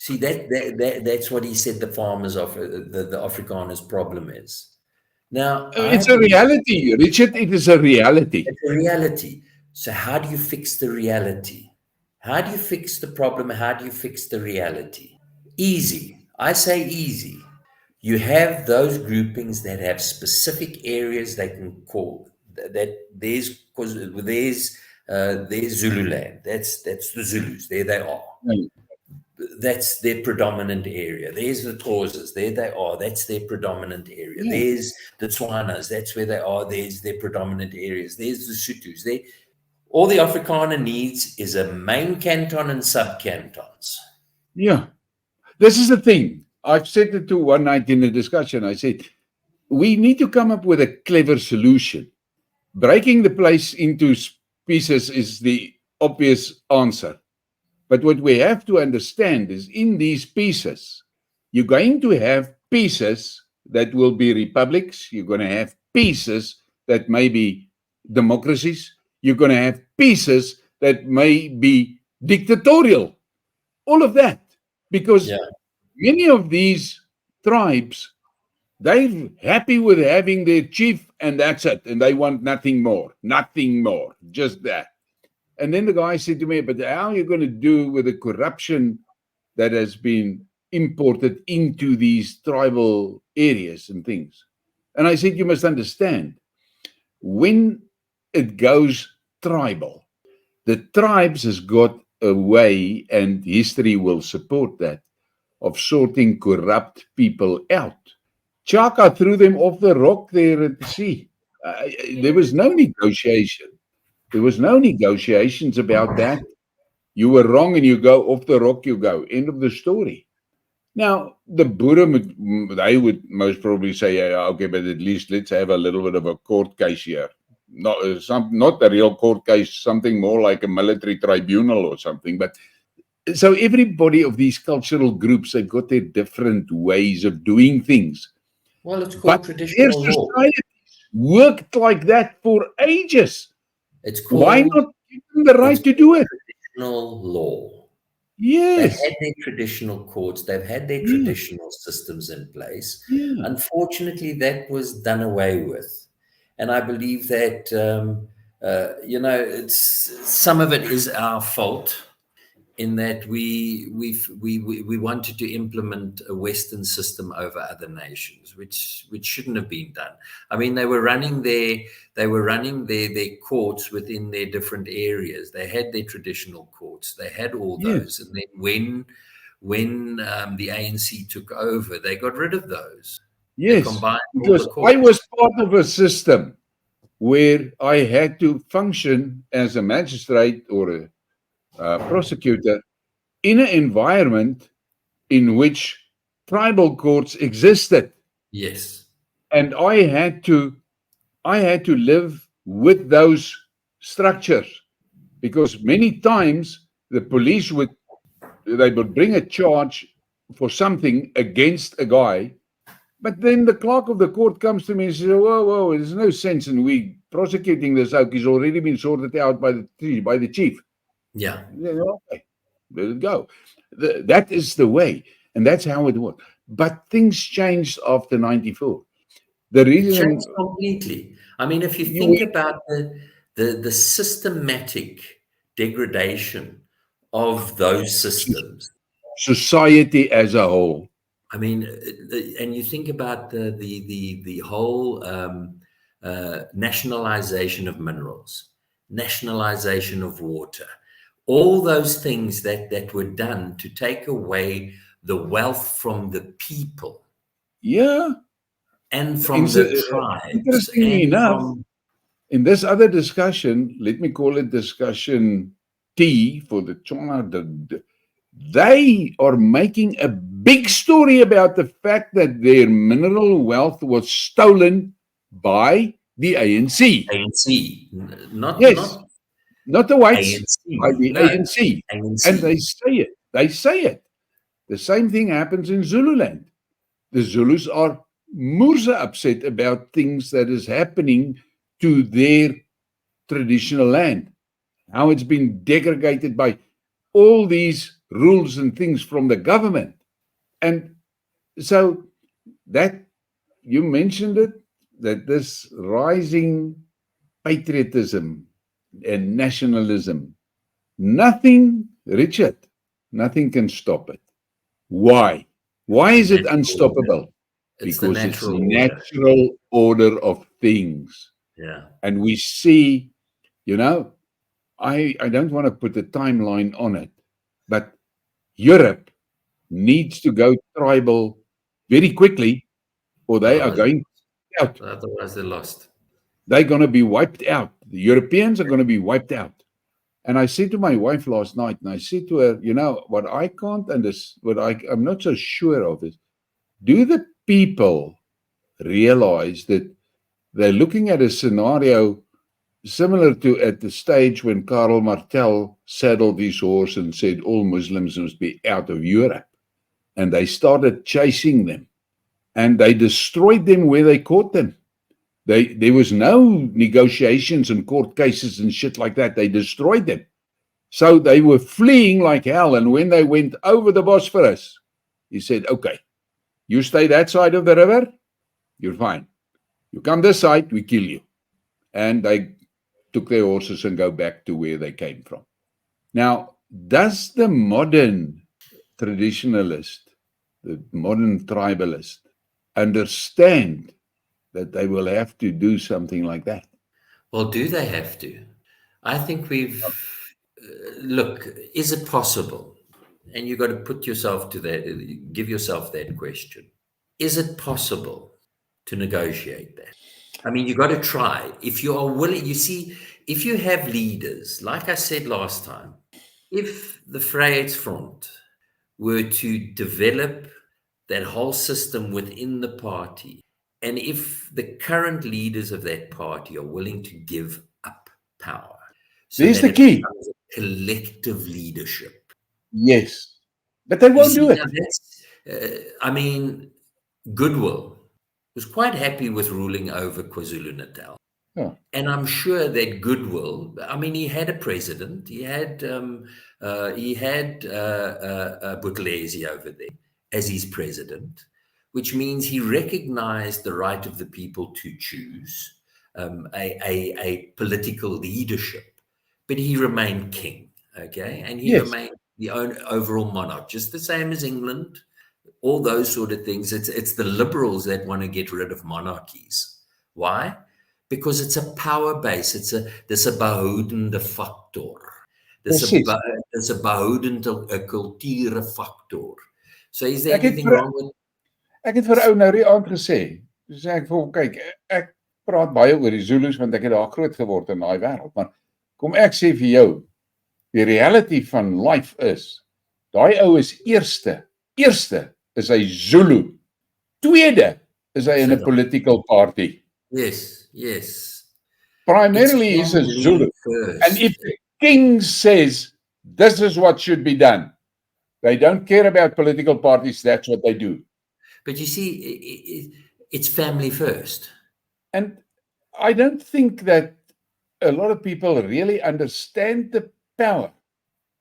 Speaker 2: See, that's what he said the farmers of the Afrikaners' problem is. Now,
Speaker 1: it's a reality, Richard. It is a reality.
Speaker 2: It's a reality. So how do you fix the reality? How do you fix the problem? How do you fix the reality? Easy. I say easy. You have those groupings that have specific areas they can call. That there's Zululand. That's the Zulus. There they are. That's their predominant area. There's the Xhosas. There they are. That's their predominant area. There's the Tswanas. That's where they are. There's their predominant areas. There's the Sothos. All the Afrikaner needs is a main canton and sub-cantons.
Speaker 1: Yeah. This is the thing. I've said it to one night in a discussion. I said, we need to come up with a clever solution. Breaking the place into pieces is the obvious answer. But what we have to understand is in these pieces, you're going to have pieces that will be republics. You're going to have pieces that may be democracies. You're going to have pieces that may be dictatorial. All of that. Because many of these tribes, they're happy with having their chief and that's it. And they want nothing more. Nothing more. Just that. And then the guy said to me, but how are you going to do with the corruption that has been imported into these tribal areas and things? And I said, you must understand, when it goes tribal, the tribes has got a way, and history will support that, of sorting corrupt people out. Chaka threw them off the rock there at the sea. There was no negotiation. There was no negotiations about that. You were wrong and you go off the rock, you go. End of the story. Now, the boere, they would most probably say, okay, but at least let's have a little bit of a court case here. Not a real court case, something more like a military tribunal or something. But So everybody of these cultural groups, they've got their different ways of doing things.
Speaker 2: Well, it's called
Speaker 1: But their
Speaker 2: traditional law.
Speaker 1: society worked like that for ages.
Speaker 2: It's
Speaker 1: Why
Speaker 2: called
Speaker 1: not give them the right to do it?
Speaker 2: traditional law. They've
Speaker 1: Yes.
Speaker 2: had their traditional courts, they've had their
Speaker 1: Yeah.
Speaker 2: traditional systems in place.
Speaker 1: Yeah.
Speaker 2: Unfortunately, that was done away with. And I believe that, some of it is our fault in that we wanted to implement a Western system over other nations, which shouldn't have been done. I mean, they were running their courts within their different areas. They had their traditional courts. They had all those,
Speaker 1: Yes.
Speaker 2: and then when the ANC took over, they got rid of those. They
Speaker 1: Yes.
Speaker 2: combined all
Speaker 1: Because
Speaker 2: the
Speaker 1: I
Speaker 2: courts.
Speaker 1: was part of a system where I had to function as a magistrate or a prosecutor in an environment in which tribal courts existed,
Speaker 2: Yes.
Speaker 1: and I had to live with those structures, because many times the police would bring a charge for something against a guy, but then the clerk of the court comes to me and says, whoa, there's no sense in we prosecuting this out. He's already been sorted out by the chief.
Speaker 2: Yeah.
Speaker 1: Okay, let it go. That is the way, and that's how it works. But things changed after 94. The
Speaker 2: It
Speaker 1: reason
Speaker 2: changed completely. I mean, if you
Speaker 1: you
Speaker 2: think about the systematic degradation of those systems,
Speaker 1: society as a whole,
Speaker 2: I mean, and you think about the whole nationalization of minerals, nationalization of water, all those things that were done to take away the wealth from the people
Speaker 1: yeah.
Speaker 2: and from the tribes
Speaker 1: Interestingly
Speaker 2: and
Speaker 1: enough,
Speaker 2: from
Speaker 1: in this other discussion, let me call it discussion T for the China, they are making a big story about the fact that their mineral wealth was stolen by the ANC.
Speaker 2: ANC,
Speaker 1: Yes,
Speaker 2: not
Speaker 1: not the whites, by
Speaker 2: ANC,
Speaker 1: the
Speaker 2: no,
Speaker 1: ANC. And they
Speaker 2: ANC.
Speaker 1: say it. They say it. The same thing happens in Zululand. The Zulus are moerse upset about things that is happening to their traditional land. How it's been degraded by all these rules and things from the government. And so that you mentioned it, that this rising patriotism and nationalism, nothing, Richard, nothing can stop it. Why? Why
Speaker 2: The
Speaker 1: is it
Speaker 2: natural order.
Speaker 1: unstoppable?
Speaker 2: It's the
Speaker 1: Because it's the
Speaker 2: natural order.
Speaker 1: natural order of things.
Speaker 2: Yeah.
Speaker 1: And we see, I don't want to put a timeline on it, but Europe needs to go tribal very quickly, or they are
Speaker 2: Otherwise,
Speaker 1: going out.
Speaker 2: otherwise they're lost.
Speaker 1: They're going to be wiped out. The Europeans are going to be wiped out. And I said to my wife last night, and I said to her, what I can't understand, I'm not so sure of is, do the people realize that they're looking at a scenario similar to at the stage when Karl Martel saddled his horse and said all Muslims must be out of Europe. And they started chasing them. And they destroyed them where they caught them. There was no negotiations and court cases and shit like that. They destroyed them. So they were fleeing like hell. And when they went over the Bosphorus, he said, okay, you stay that side of the river, you're fine. You come this side, we kill you. And they took their horses and go back to where they came from. Now, does the modern traditionalist, the modern tribalist, understand that they will have to do something like that?
Speaker 2: Well, do they have to? I think look, is it possible? And you've got to put yourself to that, give yourself that question. Is it possible to negotiate that? I mean, you've got to try. If you are willing, you see, if you have leaders, like I said last time, if the Vryheidsfront were to develop that whole system within the party, and if the current leaders of that party are willing to give up power so
Speaker 1: There's
Speaker 2: that
Speaker 1: the
Speaker 2: it
Speaker 1: key.
Speaker 2: becomes a collective leadership,
Speaker 1: Yes. But they
Speaker 2: You
Speaker 1: won't do
Speaker 2: see,
Speaker 1: it.
Speaker 2: now that's, I mean, Goodwill was quite happy with ruling over KwaZulu-Natal.
Speaker 1: Yeah.
Speaker 2: And I'm sure that Goodwill, I mean, he had a president, he had Buthelezi over there as his president, which means he recognized the right of the people to choose a political leadership, but he remained king, okay? And he
Speaker 1: Yes.
Speaker 2: remained the overall monarch, just the same as England, all those sort of things. It's the liberals that want to get rid of monarchies. Why? Because it's a power base. Dis 'n behoudende factor.
Speaker 1: Presies.
Speaker 2: Dis 'n behoudende 'n kulture factor. So is there
Speaker 1: Ek het
Speaker 2: anything
Speaker 1: vir
Speaker 2: wrong with
Speaker 1: ek het vir ou nou die aand gesê. Toe sê ek vir hom, kyk, ek praat baie oor die Zulus want ek het daar groot geword in daai wêreld, maar kom ek sê vir jou, die reality van life is, daai ou is eerste is hy Zulu. Tweede is hy in 'n political party.
Speaker 2: Yes. It's
Speaker 1: Primarily he's a Zulu.
Speaker 2: family first.
Speaker 1: And if the king says this is what should be done, they don't care about political parties, that's what they do.
Speaker 2: But you see, it's family first.
Speaker 1: And I don't think that a lot of people really understand the power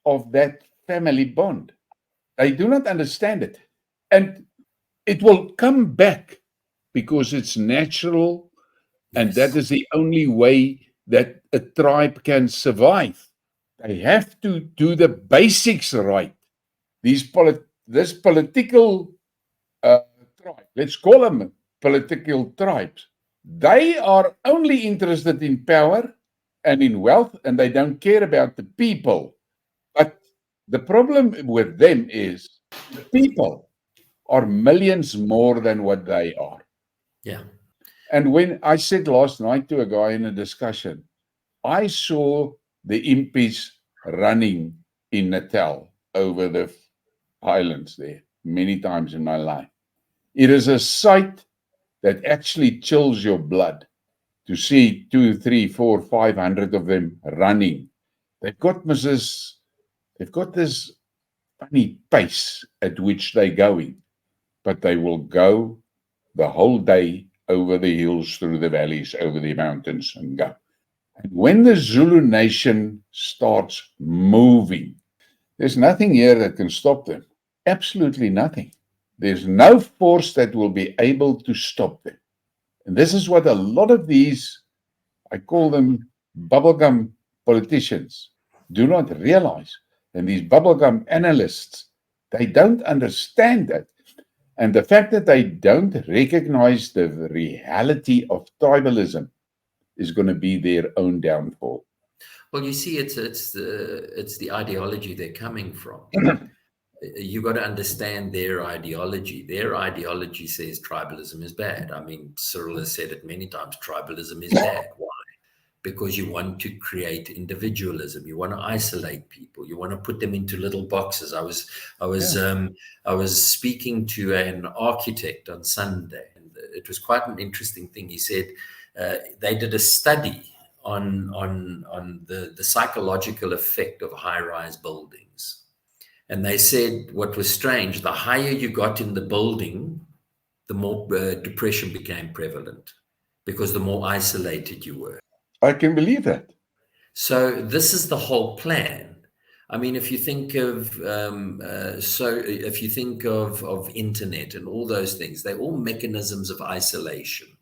Speaker 1: of that family bond. They do not understand it. And it will come back because it's natural, and that is the only way that a tribe can survive. They have to do the basics right. This political tribe, let's call them political tribes, they are only interested in power and in wealth, and they don't care about the people. But the problem with them is the people are millions more than what they are.
Speaker 2: Yeah.
Speaker 1: And when I said last night to a guy in a discussion, I saw the impies running in Natal over the highlands there many times in my life. It is a sight that actually chills your blood to see 2, 3, 4, 500 of them running. They've got this funny pace at which they're going, but they will go the whole day over the hills, through the valleys, over the mountains, and go. And when the Zulu nation starts moving, there's nothing here that can stop them. Absolutely nothing. There's no force that will be able to stop them. And this is what a lot of these, I call them bubblegum politicians, do not realize. And these bubblegum analysts, they don't understand that. And the fact that they don't recognize the reality of tribalism is going to be their own downfall.
Speaker 2: Well, you see, it's the ideology they're coming from. You got to understand their ideology. Their ideology says tribalism is bad. I mean, Cyril has said it many times, tribalism is bad. Why? Because you want to create individualism. You want to isolate people. You want to put them into little boxes. I was speaking to an architect on Sunday, and it was quite an interesting thing. He said they did a study on the psychological effect of high-rise buildings. And they said what was strange, the higher you got in the building, the more depression became prevalent, because the more isolated you were.
Speaker 1: I can believe that.
Speaker 2: So this is the whole plan. I mean, if you think of internet and all those things, they're all mechanisms of isolation.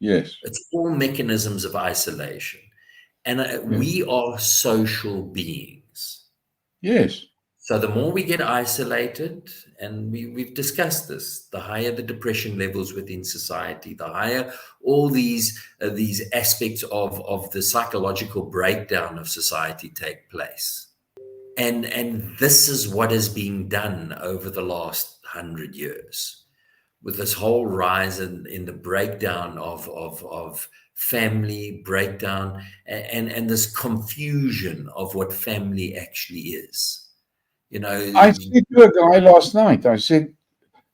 Speaker 1: Yes.
Speaker 2: It's all mechanisms of isolation. And we are social beings.
Speaker 1: Yes.
Speaker 2: So the more we get isolated, and we've discussed this, the higher the depression levels within society, the higher all these aspects of the psychological breakdown of society take place. And this is what is being done over the last 100 years, with this whole rise in the breakdown of family breakdown and this confusion of what family actually is. You know,
Speaker 1: I said to a guy last night, I said,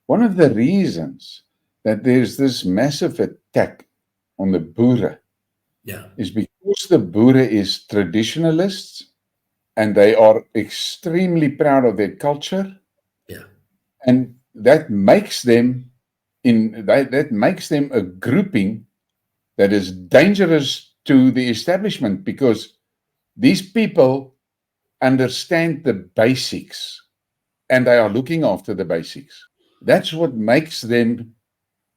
Speaker 1: one of the reasons that there's this massive attack on the boere is because the boere is traditionalists and they are extremely proud of their culture,
Speaker 2: Yeah.
Speaker 1: and that makes them that makes them a grouping that is dangerous to the establishment, because these people understand the basics and they are looking after the basics. That's what makes them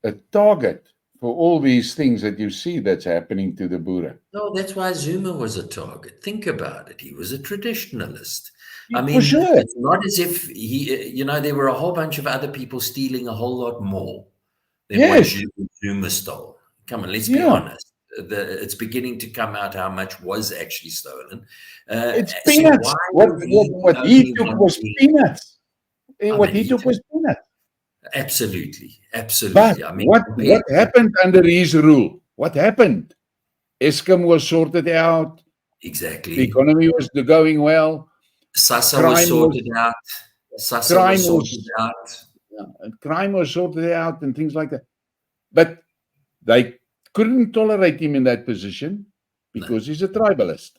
Speaker 1: a target for all these things that you see that's happening to the boere.
Speaker 2: No, that's why Zuma was a target. Think about it. He was a traditionalist. I
Speaker 1: For
Speaker 2: mean,
Speaker 1: sure.
Speaker 2: it's not as if there were a whole bunch of other people stealing a whole lot more than what
Speaker 1: Yes.
Speaker 2: Zuma stole. Come on, let's be
Speaker 1: Yeah.
Speaker 2: honest. It's beginning to come out how much was actually stolen.
Speaker 1: It's
Speaker 2: So
Speaker 1: peanuts.
Speaker 2: why
Speaker 1: What
Speaker 2: would he
Speaker 1: what he
Speaker 2: only
Speaker 1: took
Speaker 2: want
Speaker 1: was
Speaker 2: the?
Speaker 1: peanuts.
Speaker 2: I
Speaker 1: What
Speaker 2: mean,
Speaker 1: he took was peanuts.
Speaker 2: absolutely,
Speaker 1: But
Speaker 2: absolutely. I mean,
Speaker 1: what
Speaker 2: compared to
Speaker 1: happened under his rule? What happened? Eskom was sorted out. The
Speaker 2: exactly,
Speaker 1: economy was going well.
Speaker 2: Sasa was
Speaker 1: Crime was
Speaker 2: sorted out. Sasa
Speaker 1: crime
Speaker 2: was sorted
Speaker 1: was
Speaker 2: out.
Speaker 1: crime was sorted out and things like that. But they couldn't tolerate him in that position
Speaker 2: No,
Speaker 1: because he's a tribalist.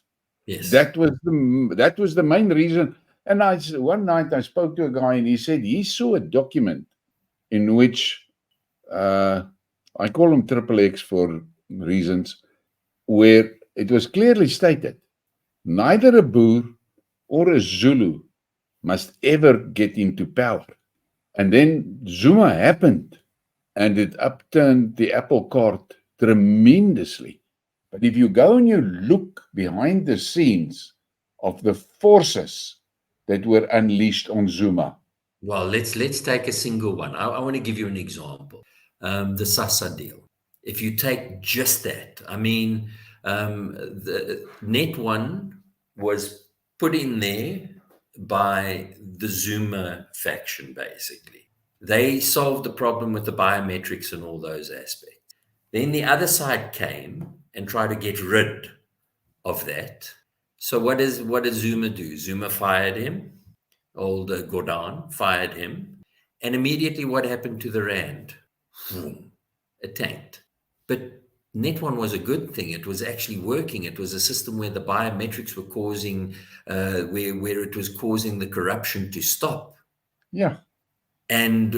Speaker 2: yes.
Speaker 1: That was the main reason. And one night I spoke to a guy and he said he saw a document in which I call him Triple X for reasons, where it was clearly stated neither a Boer or a Zulu must ever get into power. And then Zuma happened and it upturned the apple cart tremendously. But if you go and you look behind the scenes of the forces that were unleashed on Zuma,
Speaker 2: Well, let's take a single one. I want to give you an example. The Sasa deal. If you take just that, I mean, the Net One was put in there by the Zuma faction, basically. They solved the problem with the biometrics and all those aspects. Then the other side came and tried to get rid of that. So what did Zuma do? Zuma fired him. Old Gordon fired him. And immediately what happened to the rand? Boom, it tanked. But Net One was a good thing. It was actually working. It was a system where the biometrics were causing, where it was causing the corruption to stop.
Speaker 1: yeah,
Speaker 2: And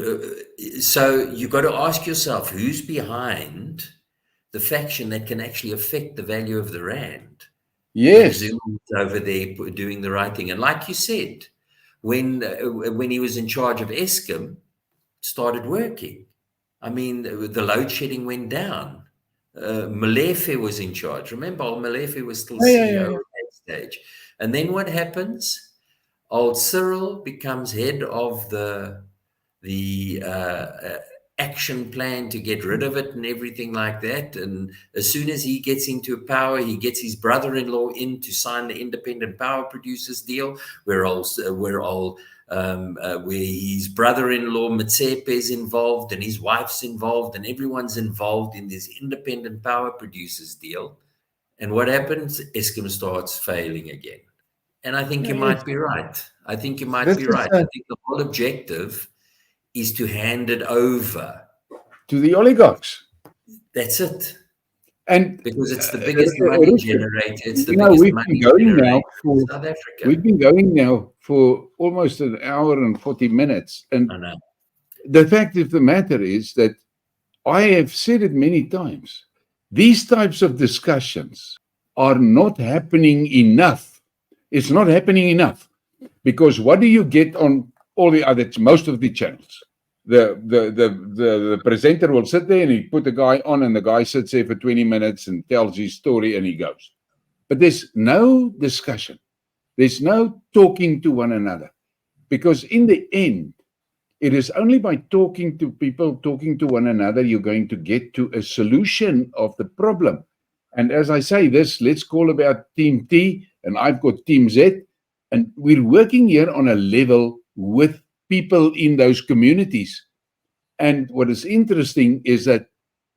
Speaker 2: so you got to ask yourself, who's behind the faction that can actually affect the value of the rand? When
Speaker 1: yes,
Speaker 2: Zuma was over there doing the right thing. And like you said, when he was in charge of Eskom, it started working. I mean, the load shedding went down. Molefe was in charge. Remember, old Molefe was still CEO
Speaker 1: yeah.
Speaker 2: at that stage. And then what happens? Old Cyril becomes head of the action plan to get rid of it and everything like that. And as soon as he gets into power, he gets his brother-in-law in to sign the independent power producers deal, where his brother-in-law Motsepe is involved and his wife's involved and everyone's involved in this independent power producers deal. And what happens? Eskom starts failing again. And I think you
Speaker 1: Yes.
Speaker 2: might be right. I think you might
Speaker 1: This
Speaker 2: be
Speaker 1: is
Speaker 2: right. I think the whole objective is to hand it over.
Speaker 1: to the oligarchs.
Speaker 2: That's it.
Speaker 1: And
Speaker 2: Because it's the biggest money
Speaker 1: Richard,
Speaker 2: generator. It's the biggest money generator in South Africa.
Speaker 1: we've been going now for almost an hour and 40 minutes. And
Speaker 2: I know.
Speaker 1: the fact of the matter is that I have said it many times. These types of discussions are not happening enough. It's not happening enough, because what do you get on all the other, most of the channels? The presenter will sit there and he put the guy on, and the guy sits there for 20 minutes and tells his story and he goes. But there's no discussion. There's no talking to one another, because in the end, it is only by talking to people, talking to one another, you're going to get to a solution of the problem. And as I say this, let's call about Team T, and I've got Team Z, and we're working here on a level with people in those communities. And what is interesting is that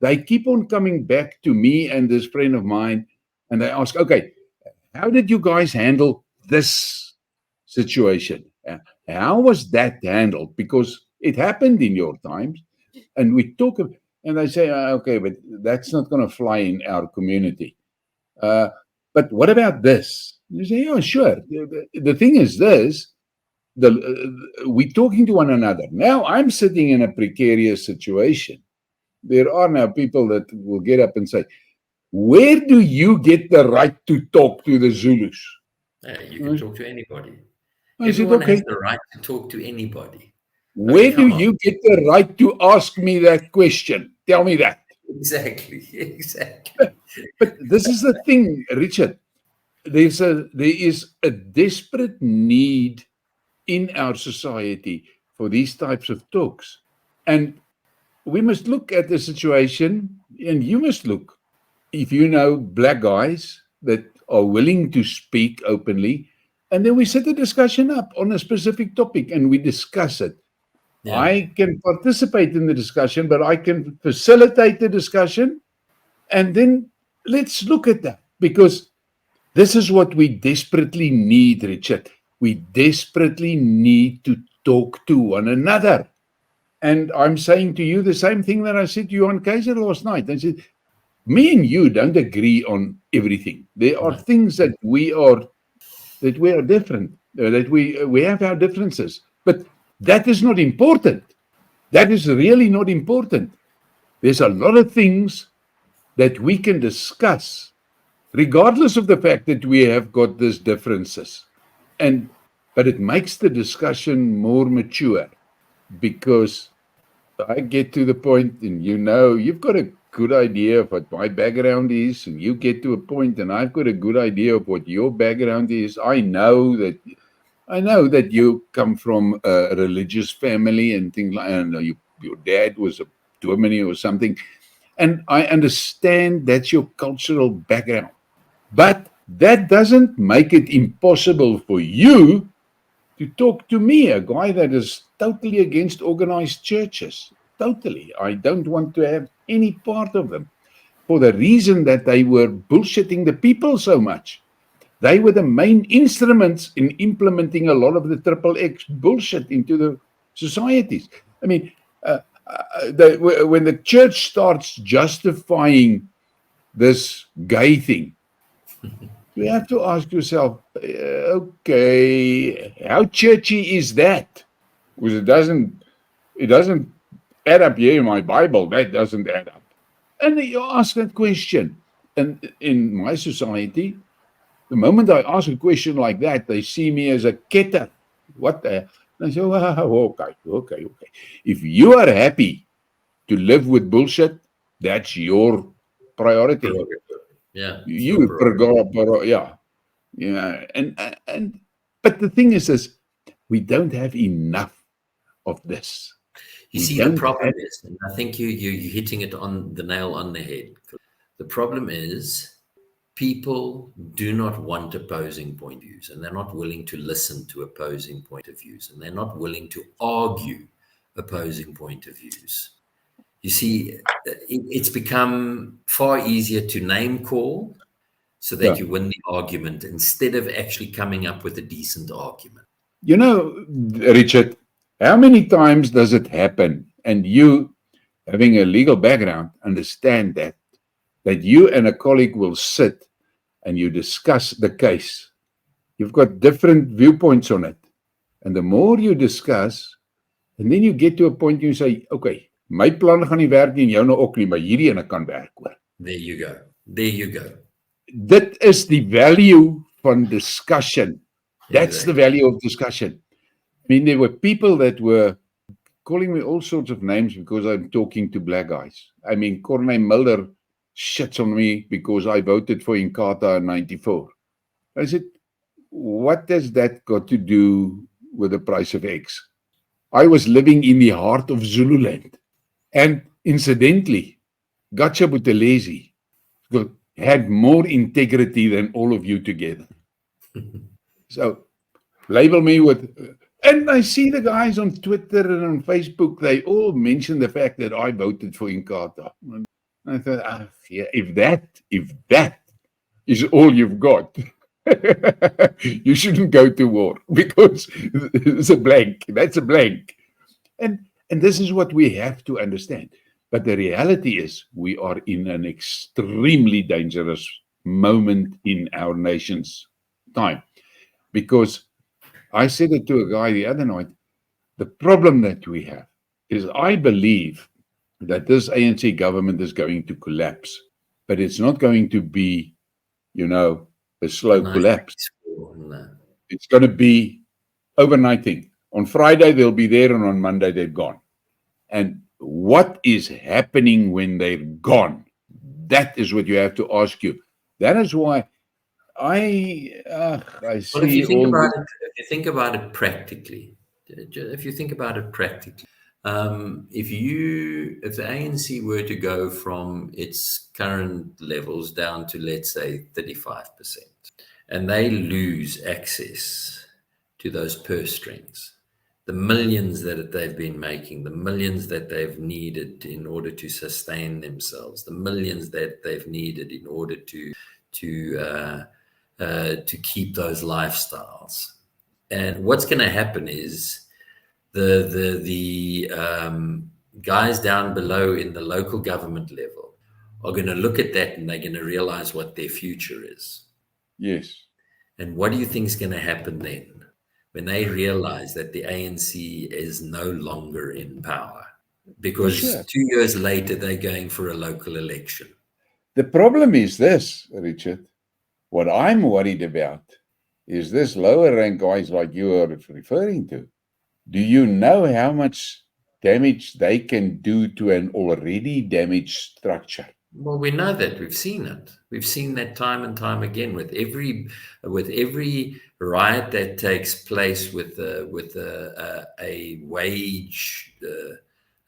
Speaker 1: they keep on coming back to me and this friend of mine, and they ask, okay, how did you guys handle this situation? How was that handled? Because it happened in your times. And we talk, and they say, okay, but that's not going to fly in our community. But what about this? You say, "Yeah, sure." The thing is this: we're talking to one another. Now I'm sitting in a precarious situation. There are now people that will get up and say, "Where do you get the right to talk to the Zulus?"
Speaker 2: You can talk to anybody.
Speaker 1: I said,
Speaker 2: Everyone has
Speaker 1: "Okay.
Speaker 2: the right to talk to anybody. I mean,
Speaker 1: Where do
Speaker 2: come on.
Speaker 1: you get the right to ask me that question? Tell me that."
Speaker 2: Exactly, exactly.
Speaker 1: But this is the thing, Richard. There is a desperate need in our society for these types of talks. And we must look at the situation, and you must look. If you know black guys that are willing to speak openly, and then we set a discussion up on a specific topic and we discuss it.
Speaker 2: Yeah,
Speaker 1: I can participate in the discussion, but I can facilitate the discussion. And then let's look at that, because this is what we desperately need, Richard. We desperately need to talk to one another. And I'm saying to you the same thing that I said to you on Kaiser last night. I said, me and you don't agree on everything. There are
Speaker 2: no,
Speaker 1: things that we are different, that we have our differences. But that is not important. That is really not important. There's a lot of things that we can discuss, regardless of the fact that we have got these differences. But it makes the discussion more mature, because I get to the point, and you've got a good idea of what my background is, and you get to a point, and I've got a good idea of what your background is. I know that you come from a religious family and things like, and your dad was a dominee or something, and I understand that's your cultural background. But that doesn't make it impossible for you to talk to me, a guy that is totally against organized churches. Totally. I don't want to have any part of them, for the reason that they were bullshitting the people so much. They were the main instruments in implementing a lot of the triple X bullshit into the societies. I mean, when the church starts justifying this gay thing, you have to ask yourself, okay, how churchy is that? Because it doesn't add up here in my Bible. That doesn't add up. And you ask that question. And in my society, the moment I ask a question like that, they see me as a ketter. What the? And I say, oh, okay. If you are happy to live with bullshit, that's your priority.
Speaker 2: yeah, it's your
Speaker 1: You
Speaker 2: prerogative.
Speaker 1: yeah. Yeah, and but the thing is we don't have enough of this.
Speaker 2: You
Speaker 1: We
Speaker 2: see, the
Speaker 1: don't
Speaker 2: problem
Speaker 1: have.
Speaker 2: is, and I think you're hitting it on the nail on the head. The problem is people do not want opposing point of views, and they're not willing to listen to opposing point of views, and they're not willing to argue opposing point of views. You see, it's become far easier to name call so
Speaker 1: Yeah.
Speaker 2: that you win the argument instead of actually coming up with a decent argument.
Speaker 1: You know, Richard, how many times does it happen? And you, having a legal background, understand that you and a colleague will sit and you discuss the case. You've got different viewpoints on it. And the more you discuss, and then you get to a point you say, okay, my plan gaan nie werk nie en jou nou ook nie, maar hierdie ene kan werk hoor.
Speaker 2: There you go. There you go.
Speaker 1: Dit is die value van discussion. That's the
Speaker 2: Exactly.
Speaker 1: value of discussion. I mean, there were people that were calling me all sorts of names because I'm talking to black guys. I mean, Corneille Mulder shits on me because I voted for Inkatha in 94. I said, what has that got to do with the price of eggs? I was living in the heart of Zululand. And incidentally, Gatsha Buthelezi had more integrity than all of you together. So label me with, and I see the guys on Twitter and on Facebook, they all mention the fact that I voted for Inkatha. And I thought, yeah, if that is all you've got, you shouldn't go to war, because it's a blank. That's a blank. And this is what we have to understand. But the reality is we are in an extremely dangerous moment in our nation's time. Because I said it to a guy the other night, the problem that we have is I believe that this ANC government is going to collapse, but it's not going to be, a
Speaker 2: A
Speaker 1: slow
Speaker 2: nice
Speaker 1: collapse.
Speaker 2: peaceful, no.
Speaker 1: It's going to be overnight thing. On Friday, they'll be there, and on Monday, they're gone. And what is happening when they're gone? That is what you have to ask you. That is why I
Speaker 2: Well,
Speaker 1: see all this.
Speaker 2: if you think about it practically, if the ANC were to go from its current levels down to, let's say, 35%, and they lose access to those purse strings, the millions that they've been making, the millions that they've needed in order to sustain themselves, the millions that they've needed in order to keep those lifestyles. And what's going to happen is the guys down below in the local government level are going to look at that, and they're going to realize what their future is.
Speaker 1: Yes.
Speaker 2: And what do you think is going to happen then when they realize that the ANC is no longer in power? Because
Speaker 1: Sure.
Speaker 2: 2 years later, they're going for a local election.
Speaker 1: The problem is this, Richard. What I'm worried about is this lower rank guys like you are referring to. Do you know how much damage they can do to an already damaged structure?
Speaker 2: Well, we know that. We've seen it. We've seen that time and time again with every riot that takes place with a wage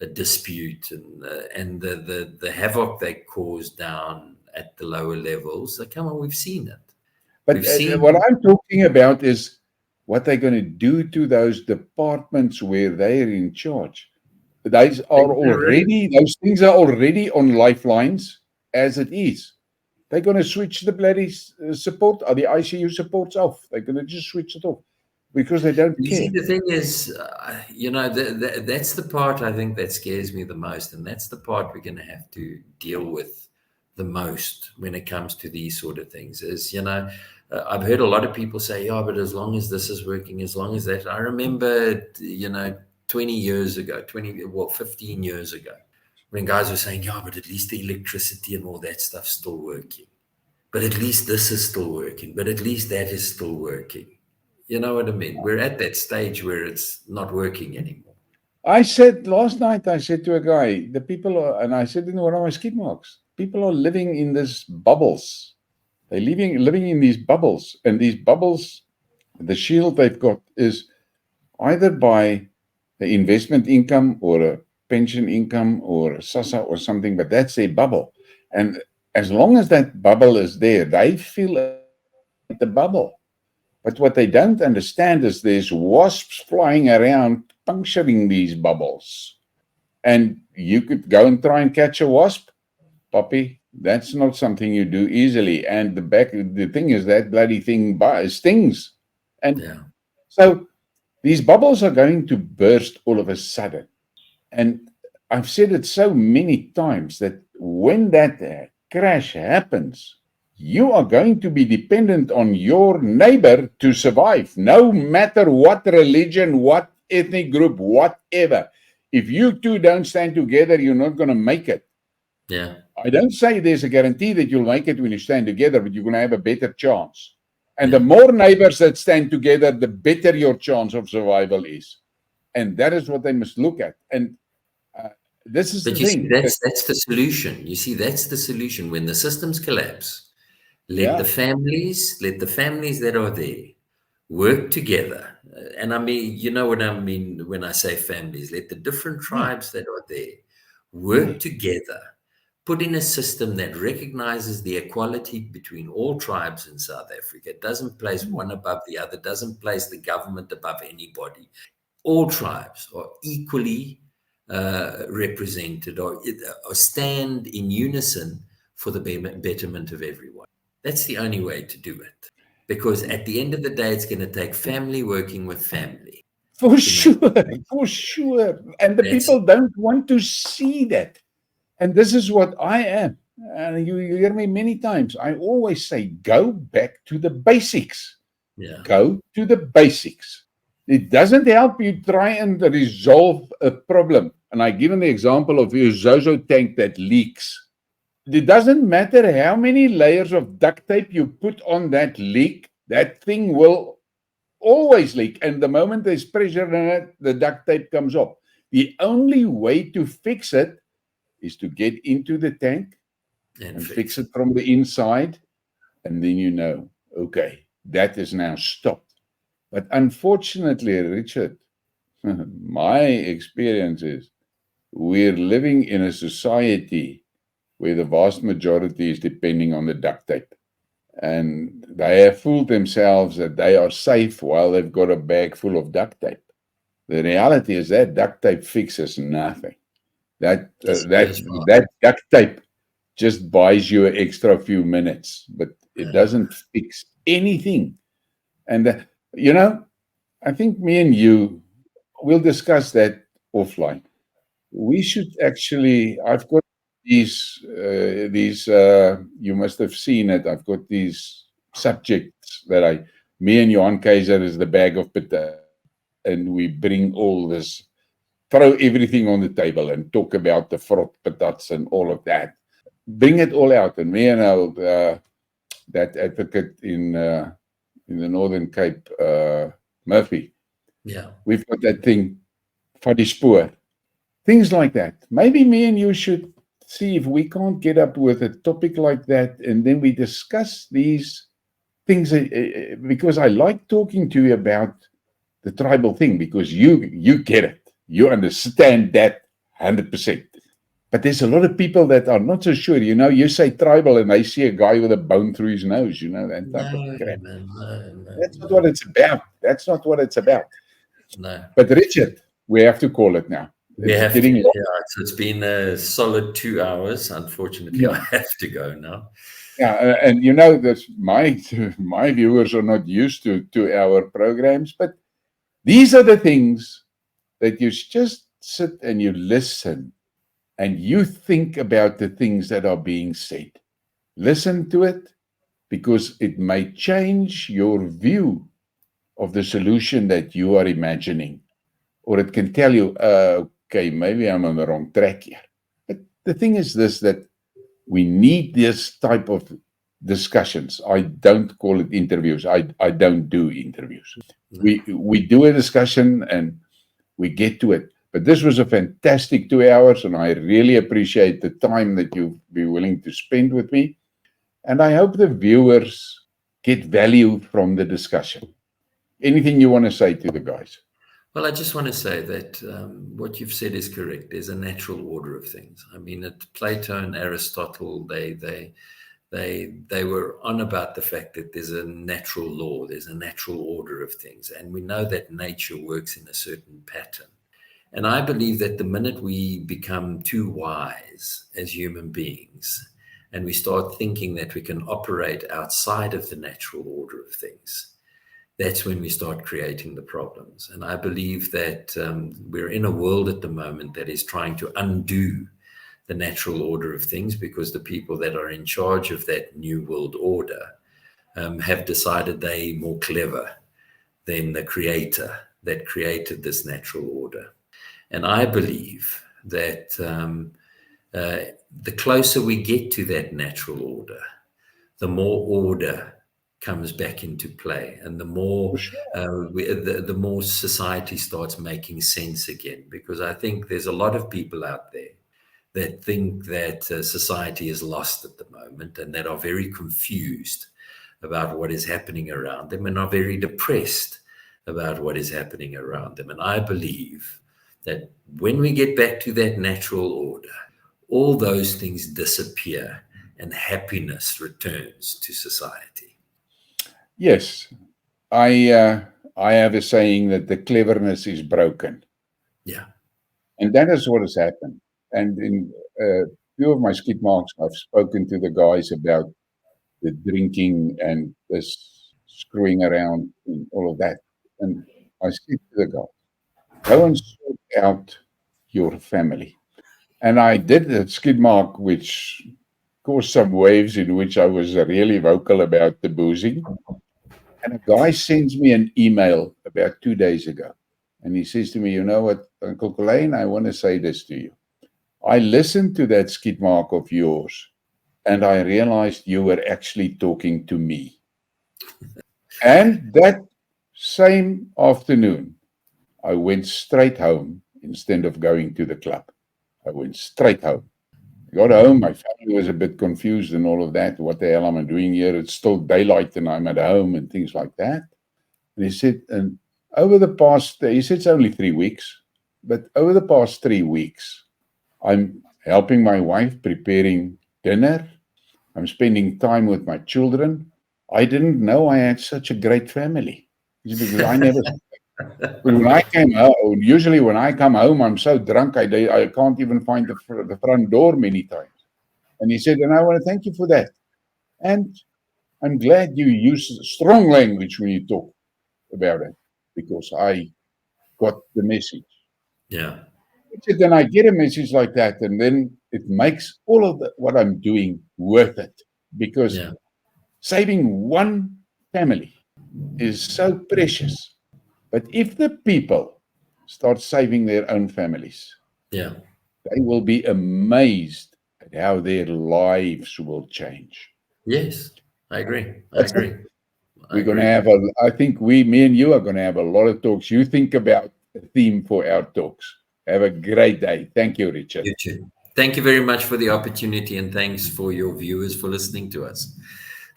Speaker 2: a dispute and the havoc they cause down at the lower levels. So come on, we've seen it.
Speaker 1: But
Speaker 2: We've seen
Speaker 1: what I'm talking about is what they're going to do to those departments where they're in charge. Those things are already on lifelines as it is. They're going to switch the bloody support, or the ICU supports off. They're going to just switch it off because they don't
Speaker 2: You
Speaker 1: care.
Speaker 2: see, the thing is, that's the part I think that scares me the most, and that's the part we're going to have to deal with the most when it comes to these sort of things. I've heard a lot of people say, "Yeah, but as long as this is working, as long as that." I remember, 20 years ago, 15 years ago, when guys were saying, "Yeah, but at least the electricity and all that stuff's still working. But at least this is still working. But at least that is still working." You know what I mean? We're at that stage where it's not working anymore.
Speaker 1: I said last night, I said to a guy, the people are, and I said in one of my Skidmarks, people are living in these bubbles. They're living in these bubbles. And these bubbles, the shield they've got is either by the investment income or a pension income or a SASSA or something, but that's a bubble. And as long as that bubble is there, they feel the bubble. But what they don't understand is there's wasps flying around puncturing these bubbles. And you could go and try and catch a wasp, Poppy. That's not something you do easily. And the thing is that bloody thing stings. And so these bubbles are going to burst all of a sudden. And I've said it so many times that when that crash happens, you are going to be dependent on your neighbor to survive, no matter what religion, what ethnic group, whatever. If you two don't stand together, you're not going to make it.
Speaker 2: Yeah.
Speaker 1: I don't say there's a guarantee that you'll make it when you stand together, but you're going to have a better chance. And the more neighbors that stand together, the better your chance of survival is. And that is what they must look at. And this is the thing.
Speaker 2: That's the solution. You see, that's the solution. When the systems collapse, let the families that are there work together. And I mean, you know what I mean when I say families. Let the different tribes that are there work together, put in a system that recognizes the equality between all tribes in South Africa. It doesn't place one above the other, doesn't place the government above anybody. All tribes are equally represented or stand in unison for the betterment of everyone. That's the only way to do it. Because at the end of the day, it's going to take family working with family.
Speaker 1: For sure. And the people don't want to see that. And this is what I am. And you hear me many times. I always say, go back to the basics.
Speaker 2: Yeah.
Speaker 1: Go to the basics. It doesn't help you try and resolve a problem. And I give an example of your Zozo tank that leaks. It doesn't matter how many layers of duct tape you put on that leak, that thing will always leak. And the moment there's pressure in it, the duct tape comes off. The only way to fix it is to get into the tank and fix it from the inside. And then you know, okay, that is now stopped. But unfortunately, Richard, my experience is we're living in a society where the vast majority is depending on the duct tape. And they have fooled themselves that they are safe while they've got a bag full of duct tape. The reality is that duct tape fixes nothing. That duct tape just buys you an extra few minutes, but it doesn't fix anything. And, I think me and you will discuss that offline. We should actually, I've got these, you must have seen it. I've got these subjects that me and Johan Keizer is the bag of potatoes, and we bring all this, throw everything on the table and talk about the frot patats and all of that. Bring it all out. And me and that advocate in the Northern Cape, Murphy, we've got that thing, van die spoor. Things like that. Maybe me and you should see if we can't get up with a topic like that, and then we discuss these things, because I like talking to you about the tribal thing, because you get it. You understand that 100%. But there's a lot of people that are not so sure. You say tribal and they see a guy with a bone through his nose, that type of crap. That's not what it's about. That's not what it's about.
Speaker 2: No.
Speaker 1: But Richard, we have to call it now.
Speaker 2: We have to. Yeah, so it's been a solid 2 hours. Unfortunately, I have to go now.
Speaker 1: Yeah, and that my viewers are not used to 2-hour programs, but these are the things that you just sit and you listen and you think about the things that are being said. Listen to it, because it may change your view of the solution that you are imagining. Or it can tell you, okay, maybe I'm on the wrong track here. But the thing is that we need this type of discussions. I don't call it interviews. I don't do interviews. We do a discussion and we get to it. But this was a fantastic 2 hours, and I really appreciate the time that you've been willing to spend with me. And I hope the viewers get value from the discussion. Anything you want to say to the guys?
Speaker 2: Well, I just want to say that what you've said is correct. There's a natural order of things. I mean, Plato and Aristotle, they were on about the fact that there's a natural law, there's a natural order of things, and we know that nature works in a certain pattern. And I believe that the minute we become too wise as human beings, and we start thinking that we can operate outside of the natural order of things, that's when we start creating the problems. And I believe that we're in a world at the moment that is trying to undo the natural order of things, because the people that are in charge of that new world order have decided they're more clever than the creator that created this natural order. And I believe that the closer we get to that natural order, the more order comes back into play, and the more the more society starts making sense again. Because I think there's a lot of people out there that think that society is lost at the moment, and that are very confused about what is happening around them, and are very depressed about what is happening around them. And I believe that when we get back to that natural order, all those things disappear and happiness returns to society.
Speaker 1: Yes, I have a saying that the cleverness is broken.
Speaker 2: Yeah.
Speaker 1: And that is what has happened. And in a few of my Skidmarks, I've spoken to the guys about the drinking and this screwing around and all of that. And I said to the guys, go and sort out your family. And I did a Skidmark which caused some waves, in which I was really vocal about the boozing. And a guy sends me an email about 2 days ago. And he says to me, you know what, Uncle Colleen, I want to say this to you. I listened to that skidmark of yours and I realized you were actually talking to me. And that same afternoon, I went straight home instead of going to the club. I went straight home. I got home, my family was a bit confused and all of that. What the hell am I doing here? It's still daylight and I'm at home and things like that. And he said, and over the past, he said it's only 3 weeks, but over the past 3 weeks, I'm helping my wife preparing dinner. I'm spending time with my children. I didn't know I had such a great family. Because I never, when I came home, usually when I come home, I'm so drunk, I can't even find the front door many times. And he said, and I want to thank you for that. And I'm glad you use strong language when you talk about it, because I got the message.
Speaker 2: Yeah.
Speaker 1: Then I get a message like that, and then it makes all of what I'm doing worth it, because saving one family is so precious. But if the people start saving their own families,
Speaker 2: Yeah.
Speaker 1: they will be amazed at how their lives will change.
Speaker 2: Yes, I agree. I
Speaker 1: That's
Speaker 2: agree.
Speaker 1: it. We're going to have I think me and you are going to have a lot of talks. You think about a theme for our talks. Have a great day. Thank you, Richard.
Speaker 2: You too. Thank you very much for the opportunity, and thanks for your viewers for listening to us.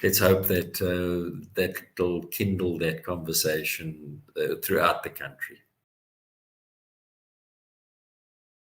Speaker 2: Let's hope that that will kindle that conversation throughout the country.